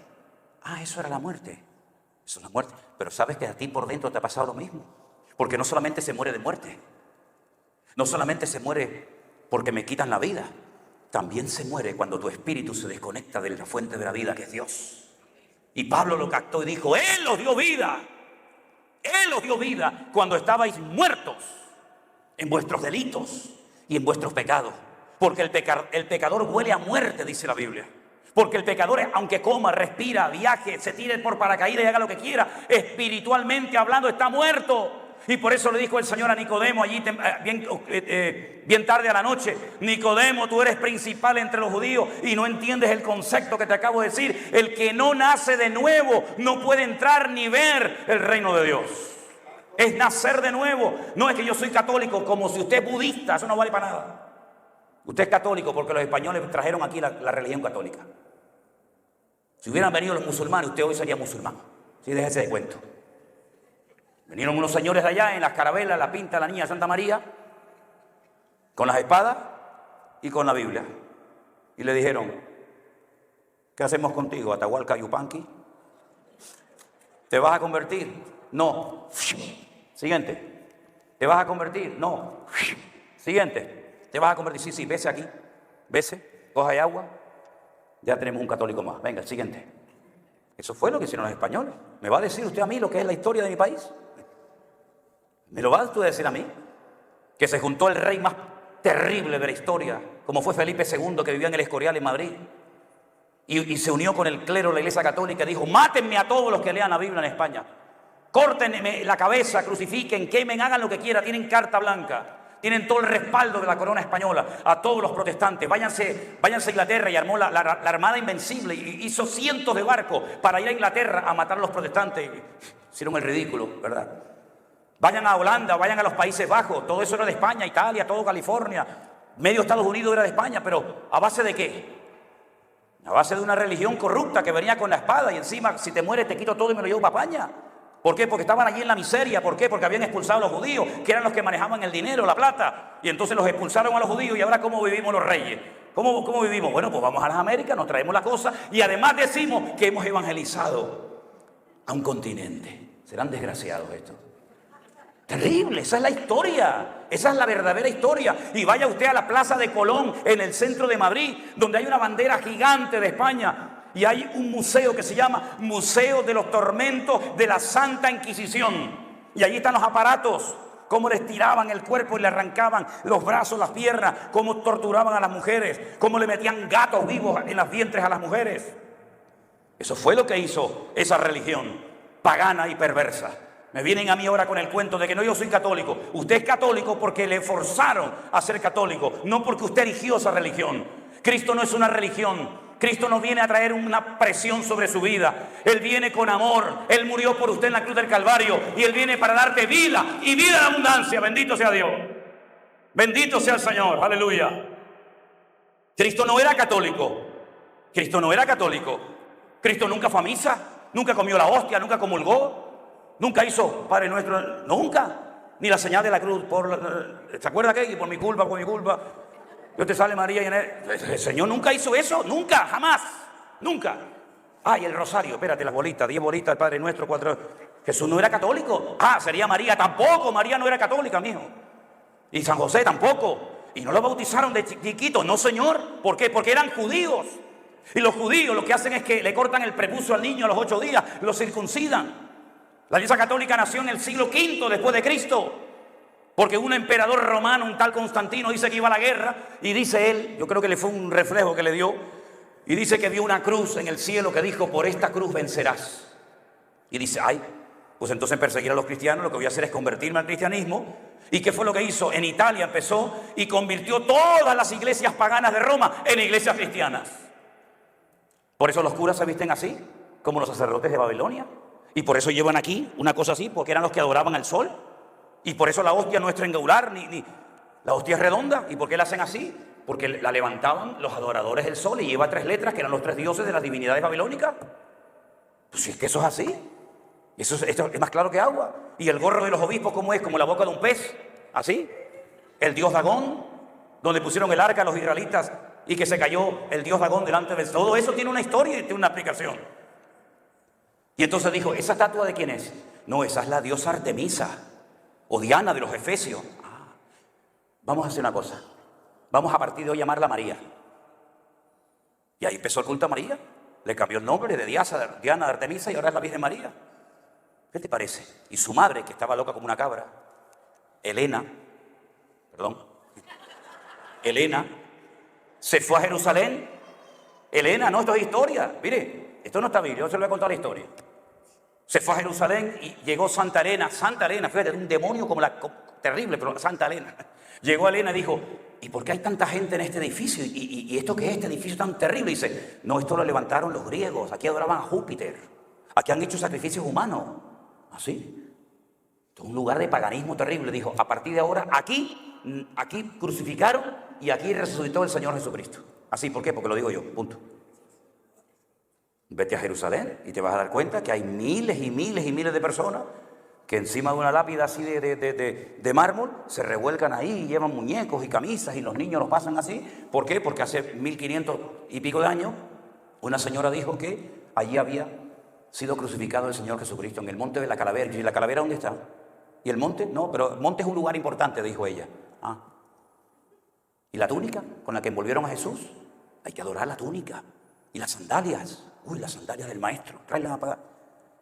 Ah, eso era la muerte. Eso es la muerte. Pero sabes que a ti por dentro te ha pasado lo mismo. Porque no solamente se muere de muerte. No solamente se muere porque me quitan la vida. También se muere cuando tu espíritu se desconecta de la fuente de la vida, que es Dios. Y Pablo lo captó y dijo, Él os dio vida. Él os dio vida cuando estabais muertos en vuestros delitos y en vuestros pecados. Porque el pecador huele a muerte, dice la Biblia. Porque el pecador, aunque coma, respira, viaje, se tire por paracaídas y haga lo que quiera, espiritualmente hablando está muerto. Y por eso le dijo el Señor a Nicodemo allí bien tarde a la noche, Nicodemo, tú eres principal entre los judíos y no entiendes el concepto que te acabo de decir. El que no nace de nuevo no puede entrar ni ver el reino de Dios. Es nacer de nuevo. No es que yo soy católico, como si usted es budista, eso no vale para nada. Usted es católico porque los españoles trajeron aquí la religión católica. Si hubieran venido los musulmanes, usted hoy sería musulmán. Sí, déjese de cuento. Vinieron unos señores de allá en las carabelas, la pinta, la niña de Santa María, con las espadas y con la Biblia. Y le dijeron, ¿qué hacemos contigo, Atahualpa Yupanqui? ¿Te vas a convertir? No. Siguiente. ¿Te vas a convertir? No. Siguiente. ¿Te vas a convertir? Sí, sí, vese aquí. Vese, coja ahí agua. Ya tenemos un católico más. Venga, el siguiente. Eso fue lo que hicieron los españoles. ¿Me va a decir usted a mí lo que es la historia de mi país? ¿Me lo va a decir a mí? Que se juntó el rey más terrible de la historia, como fue Felipe II, que vivía en el Escorial en Madrid, y se unió con el clero de la Iglesia Católica y dijo, mátenme a todos los que lean la Biblia en España. Córtenme la cabeza, crucifiquen, quemen, hagan lo que quieran, tienen carta blanca. Tienen todo el respaldo de la corona española a todos los protestantes. Váyanse a Inglaterra, y armó la Armada Invencible y hizo cientos de barcos para ir a Inglaterra a matar a los protestantes. Hicieron el ridículo, ¿verdad? Vayan a Holanda, vayan a los Países Bajos. Todo eso era de España, Italia, todo California. Medio Estados Unidos era de España, pero ¿a base de qué? A base de una religión corrupta que venía con la espada y encima si te mueres te quito todo y me lo llevo para España. ¿Por qué? Porque estaban allí en la miseria. ¿Por qué? Porque habían expulsado a los judíos, que eran los que manejaban el dinero, la plata. Y entonces los expulsaron a los judíos. ¿Y ahora cómo vivimos los reyes? ¿Cómo vivimos? Bueno, pues vamos a las Américas, nos traemos las cosas y además decimos que hemos evangelizado a un continente. Serán desgraciados estos. Terrible, esa es la historia. Esa es la verdadera historia. Y vaya usted a la Plaza de Colón, en el centro de Madrid, donde hay una bandera gigante de España. Y hay un museo que se llama Museo de los Tormentos de la Santa Inquisición. Y allí están los aparatos, cómo les tiraban el cuerpo y le arrancaban los brazos, las piernas, cómo torturaban a las mujeres, cómo le metían gatos vivos en las vientres a las mujeres. Eso fue lo que hizo esa religión pagana y perversa. Me vienen a mí ahora con el cuento de que no, yo soy católico. Usted es católico porque le forzaron a ser católico, no porque usted eligió esa religión. Cristo no es una religión. Cristo no viene a traer una presión sobre su vida. Él viene con amor. Él murió por usted en la cruz del Calvario. Y Él viene para darte vida y vida en abundancia. Bendito sea Dios. Bendito sea el Señor. Aleluya. Cristo no era católico. Cristo no era católico. Cristo nunca fue a misa. Nunca comió la hostia. Nunca comulgó. Nunca hizo Padre Nuestro. Nunca. Ni la señal de la cruz. ¿Se acuerda qué? Por mi culpa, por mi culpa. Dios te salve María y en él. El Señor nunca hizo eso, nunca, jamás, nunca. Ay, el rosario, espérate, las bolitas, 10 bolitas, el Padre Nuestro, 4. Jesús no era católico. Sería María, tampoco, María no era católica, mijo. Y San José tampoco. Y no lo bautizaron de chiquito, no señor. ¿Por qué? Porque eran judíos. Y los judíos lo que hacen es que le cortan el prepucio al niño a los 8 días, lo circuncidan. La Iglesia Católica nació en el siglo V después de Cristo. Porque un emperador romano, un tal Constantino, dice que iba a la guerra y dice él, yo creo que le fue un reflejo que le dio, y dice que vio una cruz en el cielo que dijo, por esta cruz vencerás. Y dice, pues entonces perseguir a los cristianos, lo que voy a hacer es convertirme al cristianismo. ¿Y qué fue lo que hizo? En Italia empezó y convirtió todas las iglesias paganas de Roma en iglesias cristianas. Por eso los curas se visten así, como los sacerdotes de Babilonia. Y por eso llevan aquí una cosa así, porque eran los que adoraban al sol. Y por eso la hostia no es triangular, ni la hostia es redonda. ¿Y por qué la hacen así? Porque la levantaban los adoradores del sol y lleva 3 letras que eran los 3 dioses de las divinidades babilónicas. Pues si es que eso es así. Esto es más claro que agua. Y el gorro de los obispos, ¿cómo es? Como la boca de un pez. Así. El dios Dagón, donde pusieron el arca a los israelitas y que se cayó el dios Dagón delante de todo eso tiene una historia y tiene una explicación. Y entonces dijo, ¿esa estatua de quién es? No, esa es la diosa Artemisa. O Diana de los Efesios. Vamos a hacer una cosa. Vamos a partir de hoy llamarla María. Y ahí empezó el culto a María. Le cambió el nombre de Diana de Artemisa y ahora es la Virgen María. ¿Qué te parece? Y su madre, que estaba loca como una cabra, Elena, se fue a Jerusalén. Elena, no, esto es historia. Mire, esto no está bien, yo se lo voy a contar la historia. Se fue a Jerusalén y llegó Santa Elena, fíjate, un demonio como terrible, pero Santa Elena. Llegó a Elena y dijo, ¿y por qué hay tanta gente en este edificio? ¿Y esto qué es este edificio tan terrible? Y dice, no, esto lo levantaron los griegos, aquí adoraban a Júpiter, aquí han hecho sacrificios humanos. ¿Así? Esto es un lugar de paganismo terrible. Dijo, a partir de ahora, aquí crucificaron y aquí resucitó el Señor Jesucristo. ¿Así? ¿Por qué? Porque lo digo yo, punto. Vete a Jerusalén y te vas a dar cuenta que hay miles y miles y miles de personas que encima de una lápida así de mármol se revuelcan ahí y llevan muñecos y camisas y los niños los pasan así. ¿Por qué? Porque hace 1500 y pico de años una señora dijo que allí había sido crucificado el Señor Jesucristo en el monte de la calavera. ¿Y la calavera dónde está? ¿Y el monte? No, pero el monte es un lugar importante, dijo ella. ¿Y la túnica con la que envolvieron a Jesús? Hay que adorar la túnica. ¿Y las sandalias? Uy, las sandalias del maestro, tráiganlas para acá.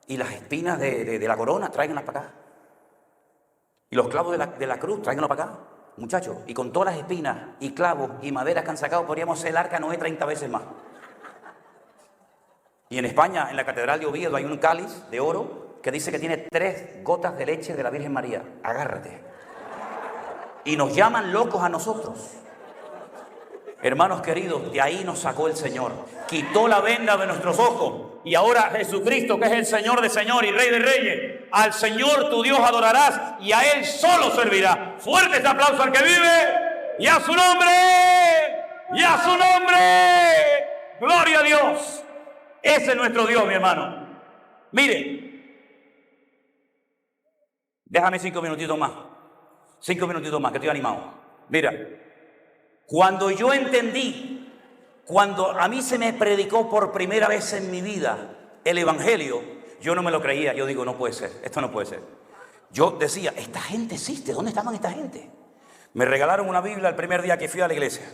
Y las espinas de la corona, tráiganlas para acá. Y los clavos de la cruz, tráiganlos para acá. Muchachos, y con todas las espinas y clavos y maderas que han sacado, podríamos hacer el arca Noé 30 veces más. Y en España, en la Catedral de Oviedo, hay un cáliz de oro que dice que tiene 3 gotas de leche de la Virgen María. Agárrate. Y nos llaman locos a nosotros. Hermanos queridos, de ahí nos sacó el Señor. Quitó la venda de nuestros ojos. Y ahora Jesucristo, que es el Señor de señores y Rey de reyes, al Señor tu Dios adorarás y a Él solo servirá. Fuerte este aplauso al que vive. ¡Y a su nombre! ¡Y a su nombre! ¡Gloria a Dios! Ese es nuestro Dios, mi hermano. Mire, déjame 5 minutitos más. 5 minutitos más, que estoy animado. Mira, cuando yo entendí, cuando a mí se me predicó por primera vez en mi vida el Evangelio, yo no me lo creía. Yo digo, no puede ser, esto no puede ser. Yo decía, esta gente existe, ¿dónde estaban esta gente? Me regalaron una Biblia el primer día que fui a la iglesia.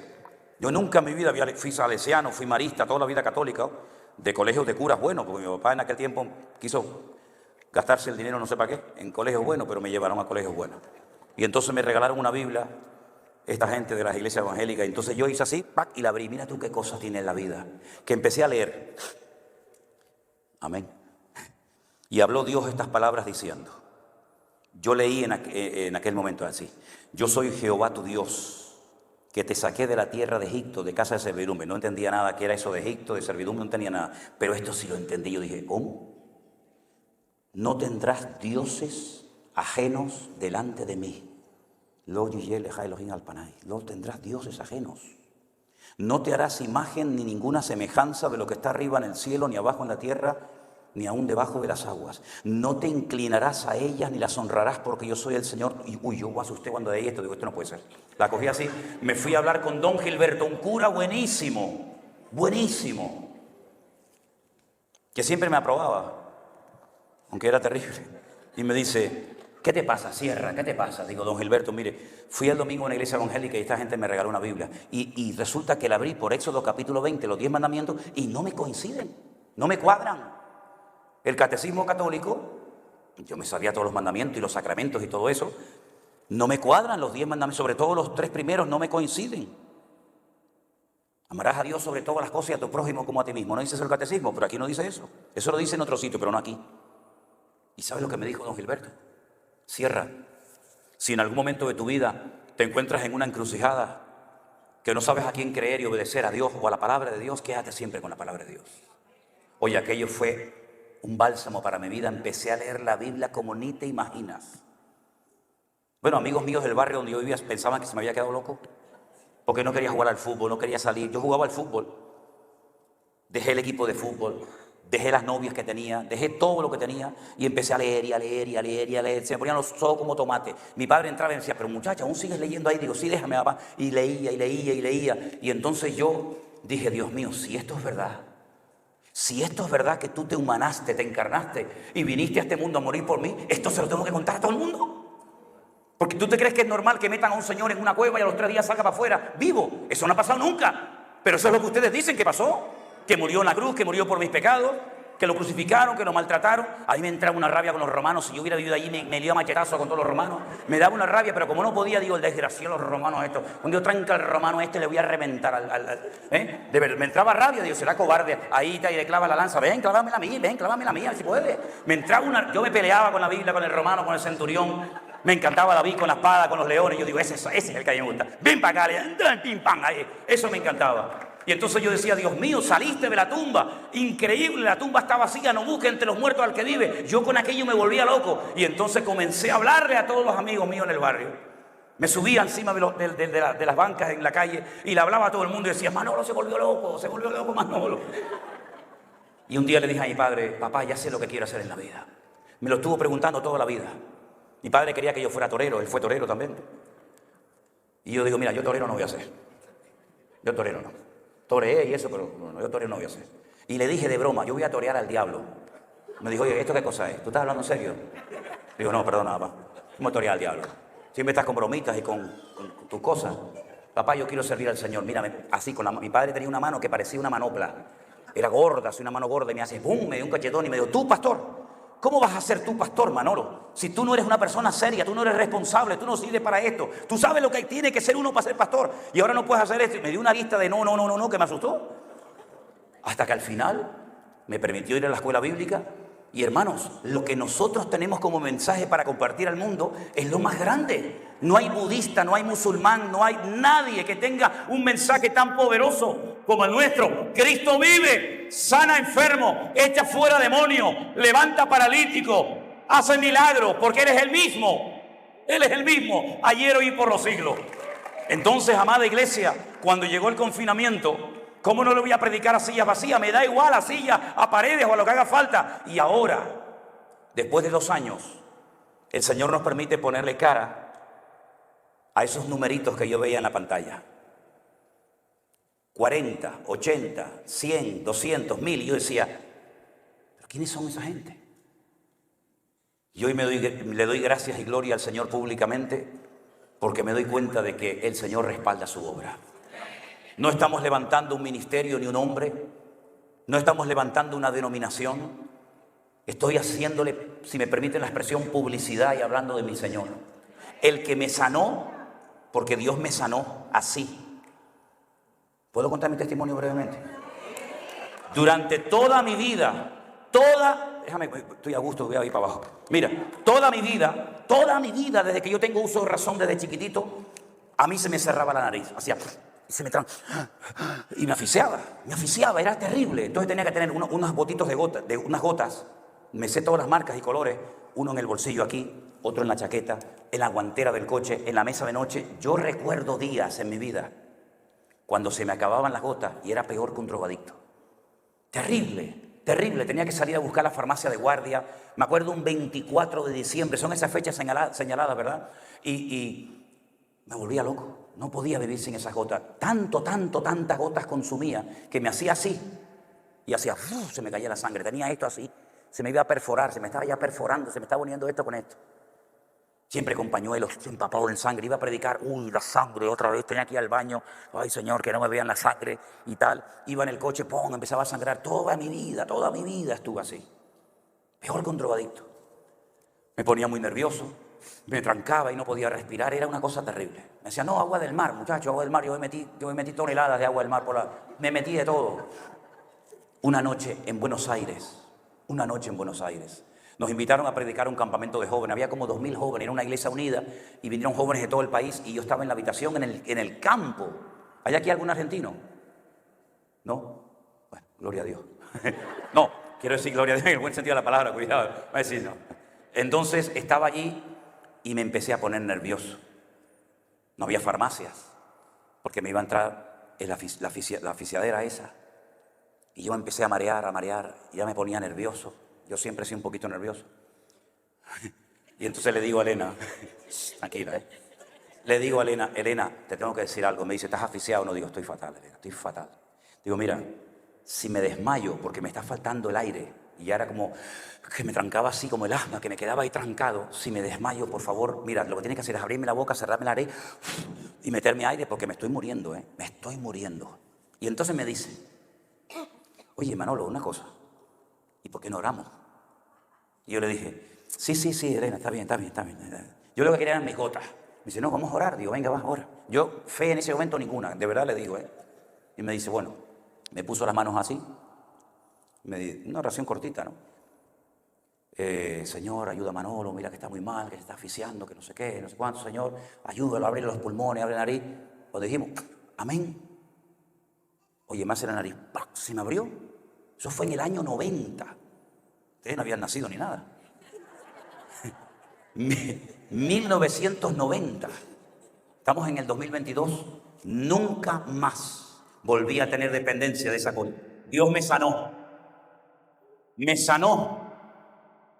Yo nunca en mi vida fui salesiano, fui marista, toda la vida católica, de colegios de curas buenos, porque mi papá en aquel tiempo quiso gastarse el dinero no sé para qué, en colegios buenos, pero me llevaron a colegios buenos. Y entonces me regalaron una Biblia, esta gente de las iglesias evangélicas, y entonces yo hice así, ¡pac!, y la abrí. Mira tú qué cosas tiene en la vida. Que empecé a leer. Amén. Y habló Dios estas palabras diciendo, Yo leí en aquel momento así: yo soy Jehová tu Dios, que te saqué de la tierra de Egipto, de casa de servidumbre. No entendía nada qué era eso de Egipto, de servidumbre, no entendía nada. Pero esto sí lo entendí. Yo dije, ¿cómo? No tendrás dioses ajenos delante de mí. No tendrás dioses ajenos. No te harás imagen ni ninguna semejanza de lo que está arriba en el cielo, ni abajo en la tierra, ni aún debajo de las aguas. No te inclinarás a ellas ni las honrarás, porque yo soy el Señor. Y yo me asusté cuando leí esto, digo, esto no puede ser. La cogí así, me fui a hablar con don Gilberto, un cura buenísimo, buenísimo, que siempre me aprobaba, aunque era terrible. Y me dice, ¿qué te pasa, Sierra? ¿Qué te pasa? Digo, don Gilberto, mire, fui el domingo a una iglesia evangélica y esta gente me regaló una Biblia. Y resulta que la abrí por Éxodo capítulo 20, los 10 mandamientos, y no me coinciden, no me cuadran. El catecismo católico, yo me sabía todos los mandamientos y los sacramentos y todo eso, no me cuadran los 10 mandamientos, sobre todo los 3 primeros no me coinciden. Amarás a Dios sobre todas las cosas y a tu prójimo como a ti mismo. No dice eso el catecismo, pero aquí no dice eso. Eso lo dice en otro sitio, pero no aquí. ¿Y sabes lo que me dijo don Gilberto? Sierra, si en algún momento de tu vida te encuentras en una encrucijada que no sabes a quién creer y obedecer, a Dios o a la palabra de Dios, quédate siempre con la palabra de Dios. Oye, aquello fue un bálsamo para mi vida. Empecé a leer la Biblia como ni te imaginas. Bueno, amigos míos del barrio donde yo vivía pensaban que se me había quedado loco, porque no quería jugar al fútbol, no quería salir. Yo jugaba al fútbol, dejé el equipo de fútbol, dejé las novias que tenía, dejé todo lo que tenía y empecé a leer y a leer y a leer y a leer. Se me ponían los ojos como tomate. Mi padre entraba y me decía, pero muchacha, ¿aún sigues leyendo ahí? Digo, sí, déjame, papá. Y leía y leía y leía. Y entonces yo dije, Dios mío, si esto es verdad, si esto es verdad que tú te humanaste, te encarnaste y viniste a este mundo a morir por mí, esto se lo tengo que contar a todo el mundo. Porque tú te crees que es normal que metan a un señor en una cueva y a los 3 días salga para afuera vivo. Eso no ha pasado nunca. Pero eso es lo que ustedes dicen que pasó. Que murió en la cruz, que murió por mis pecados, que lo crucificaron, que lo maltrataron. A mí me entraba una rabia con los romanos. Si yo hubiera vivido allí, me liaba machetazo con todos los romanos. Me daba una rabia, pero como no podía, digo, el desgraciado los romanos estos. Cuando yo tranca al romano le voy a reventar De verdad, me entraba rabia, digo, será cobarde. Ahí te le clava la lanza. Ven, clávame la mía, ven, clávame la mía, si puedes. Me entraba yo me peleaba con la Biblia, con el romano, con el centurión. Me encantaba David con la espada, con los leones. Yo digo, ese es el que a mí me gusta. Ven para acá, pim, pam, ahí. Eso me encantaba. Y entonces yo decía, Dios mío, saliste de la tumba. Increíble, la tumba está vacía, no busque entre los muertos al que vive. Yo con aquello me volvía loco. Y entonces comencé a hablarle a todos los amigos míos en el barrio. Me subía encima de las bancas en la calle y le hablaba a todo el mundo y decía, Manolo se volvió loco Manolo. Y un día le dije a mi padre, papá, ya sé lo que quiero hacer en la vida. Me lo estuvo preguntando toda la vida. Mi padre quería que yo fuera torero, él fue torero también. Y yo digo, mira, yo torero no voy a ser. Yo torero no. Toreé y eso, pero no, yo torero no voy a ser. Y le dije de broma, yo voy a torear al diablo. Me dijo, oye, ¿esto qué cosa es? ¿Tú estás hablando en serio? Digo, no, perdona, papá. ¿Cómo torear al diablo? Siempre estás con bromitas y con tus cosas. Papá, yo quiero servir al Señor. Mírame, así, mi padre tenía una mano que parecía una manopla. Era gorda, así una mano gorda, y me hace, ¡pum!, me dio un cachetón y me dijo, tú, pastor, ¿cómo vas a ser tú pastor, Manolo? Si tú no eres una persona seria, tú no eres responsable, tú no sirves para esto. Tú sabes lo que tiene que ser uno para ser pastor. Y ahora no puedes hacer esto. Y me dio una lista de no, que me asustó. Hasta que al final me permitió ir a la escuela bíblica. Y hermanos, lo que nosotros tenemos como mensaje para compartir al mundo es lo más grande. No hay budista, no hay musulmán, no hay nadie que tenga un mensaje tan poderoso como el nuestro. Cristo vive, sana enfermo, echa fuera demonios, levanta paralítico, hace milagros, porque Él es el mismo. Él es el mismo, ayer, hoy y por los siglos. Entonces, amada iglesia, cuando llegó el confinamiento, ¿cómo no le voy a predicar a sillas vacías? Me da igual, a sillas, a paredes o a lo que haga falta. Y ahora, después de 2 años, el Señor nos permite ponerle cara a esos numeritos que yo veía en la pantalla. 40, 80, 100, 200, 1000. Y yo decía, ¿pero quiénes son esa gente? Y hoy le doy gracias y gloria al Señor públicamente, porque me doy cuenta de que el Señor respalda su obra. No estamos levantando un ministerio ni un hombre. No estamos levantando una denominación. Estoy haciéndole, si me permiten la expresión, publicidad y hablando de mi Señor. El que me sanó, porque Dios me sanó así. ¿Puedo contar mi testimonio brevemente? Durante toda mi vida, déjame, estoy a gusto, voy a ir para abajo. Mira, toda mi vida, desde que yo tengo uso de razón, desde chiquitito, a mí se me cerraba la nariz, hacía, y me asfixiaba, era terrible. Entonces tenía que tener unos botitos de unas gotas, me sé todas las marcas y colores, uno en el bolsillo aquí, otro en la chaqueta, en la guantera del coche, en la mesa de noche. Yo recuerdo días en mi vida cuando se me acababan las gotas y era peor que un drogadicto. Terrible, terrible. Tenía que salir a buscar la farmacia de guardia. Me acuerdo un 24 de diciembre, son esas fechas señaladas, ¿verdad? Y me volvía loco. No podía vivir sin esas gotas. Tantas gotas consumía que me hacía así. Y hacía, se me caía la sangre. Tenía esto así, se me iba a perforar, se me estaba ya perforando, se me estaba uniendo esto con esto. Siempre con pañuelos, empapado en sangre. Iba a predicar, la sangre otra vez. Tenía que ir al baño. Ay, Señor, que no me vean la sangre y tal. Iba en el coche, empezaba a sangrar. Toda mi vida estuve así. Peor que un drogadicto. Me ponía muy nervioso. Me trancaba y no podía respirar. Era una cosa terrible. Me decía, no, agua del mar, muchacho, agua del mar. Yo me metí toneladas de agua del mar. Me metí de todo. Una noche en Buenos Aires. Nos invitaron a predicar un campamento de jóvenes. Había como 2000 jóvenes, era una iglesia unida, y vinieron jóvenes de todo el país, y yo estaba en la habitación en el campo. ¿Hay aquí algún argentino? ¿No? Bueno, gloria a Dios. No, quiero decir gloria a Dios en el buen sentido de la palabra, cuidado. Va a decir no. Entonces estaba allí y me empecé a poner nervioso. No había farmacias, porque me iba a entrar en la asfixiadera esa. Y yo me empecé a marear, y ya me ponía nervioso. Yo siempre he sido un poquito nervioso. Y entonces le digo a Elena, tranquila, le digo a Elena, te tengo que decir algo. Me dice, ¿estás asfixiado? No, digo, estoy fatal, Elena, estoy fatal. Digo, mira, si me desmayo porque me está faltando el aire, y ya era como que me trancaba así como el asma, que me quedaba ahí trancado, si me desmayo, por favor, mira, lo que tienes que hacer es abrirme la boca, cerrarme la nariz y meterme aire porque me estoy muriendo, me estoy muriendo. Y entonces me dice, oye, Manolo, una cosa, ¿y por qué no oramos? Y yo le dije, sí, Elena, está bien. Yo lo que quería eran mis gotas. Me dice, no, vamos a orar. Digo, venga, vamos a orar. Yo, fe en ese momento ninguna, de verdad le digo, Y me dice, bueno, me puso las manos así, una oración cortita, ¿no? Señor, ayuda a Manolo, mira que está muy mal, que se está asfixiando, que no sé qué, no sé cuánto, Señor, ayúdalo a abrir los pulmones, abre la nariz. Cuando dijimos, amén. Oye, me hace la nariz, se me abrió. Eso fue en el año 90. Ustedes no habían nacido ni nada. 1990. Estamos en el 2022. Nunca más volví a tener dependencia de esa cosa. Dios me sanó. Me sanó.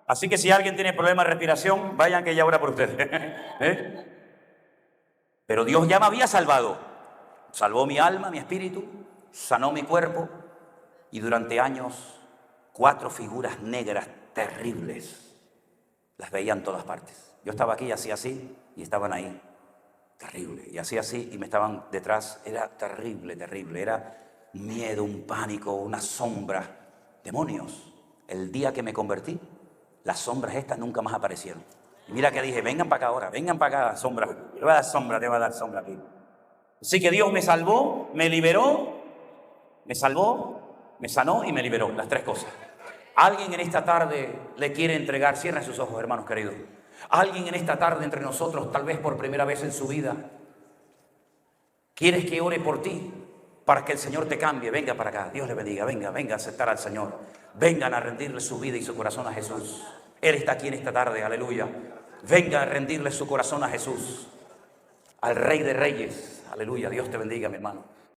Así que si alguien tiene problemas de respiración, vayan que ella ora por ustedes. Pero Dios ya me había salvado. Salvó mi alma, mi espíritu, sanó mi cuerpo, y durante años 4 figuras negras terribles las veía en todas partes. Yo estaba aquí y hacía así y estaban ahí. Terrible. Y hacía así y me estaban detrás. Era terrible. Era miedo, un pánico, una sombra. Demonios. El día que me convertí, las sombras estas nunca más aparecieron. Y mira que dije, vengan para acá ahora, vengan para acá, sombra. Te va a dar sombra aquí. Así que Dios me salvó, me liberó, me salvó, me sanó y me liberó. Las 3 cosas. Alguien en esta tarde le quiere entregar, cierren sus ojos, hermanos queridos. Alguien en esta tarde entre nosotros, tal vez por primera vez en su vida, quieres que ore por ti para que el Señor te cambie. Venga para acá, Dios le bendiga, venga a aceptar al Señor. Vengan a rendirle su vida y su corazón a Jesús. Él está aquí en esta tarde, aleluya. Venga a rendirle su corazón a Jesús, al Rey de Reyes, aleluya. Dios te bendiga, mi hermano.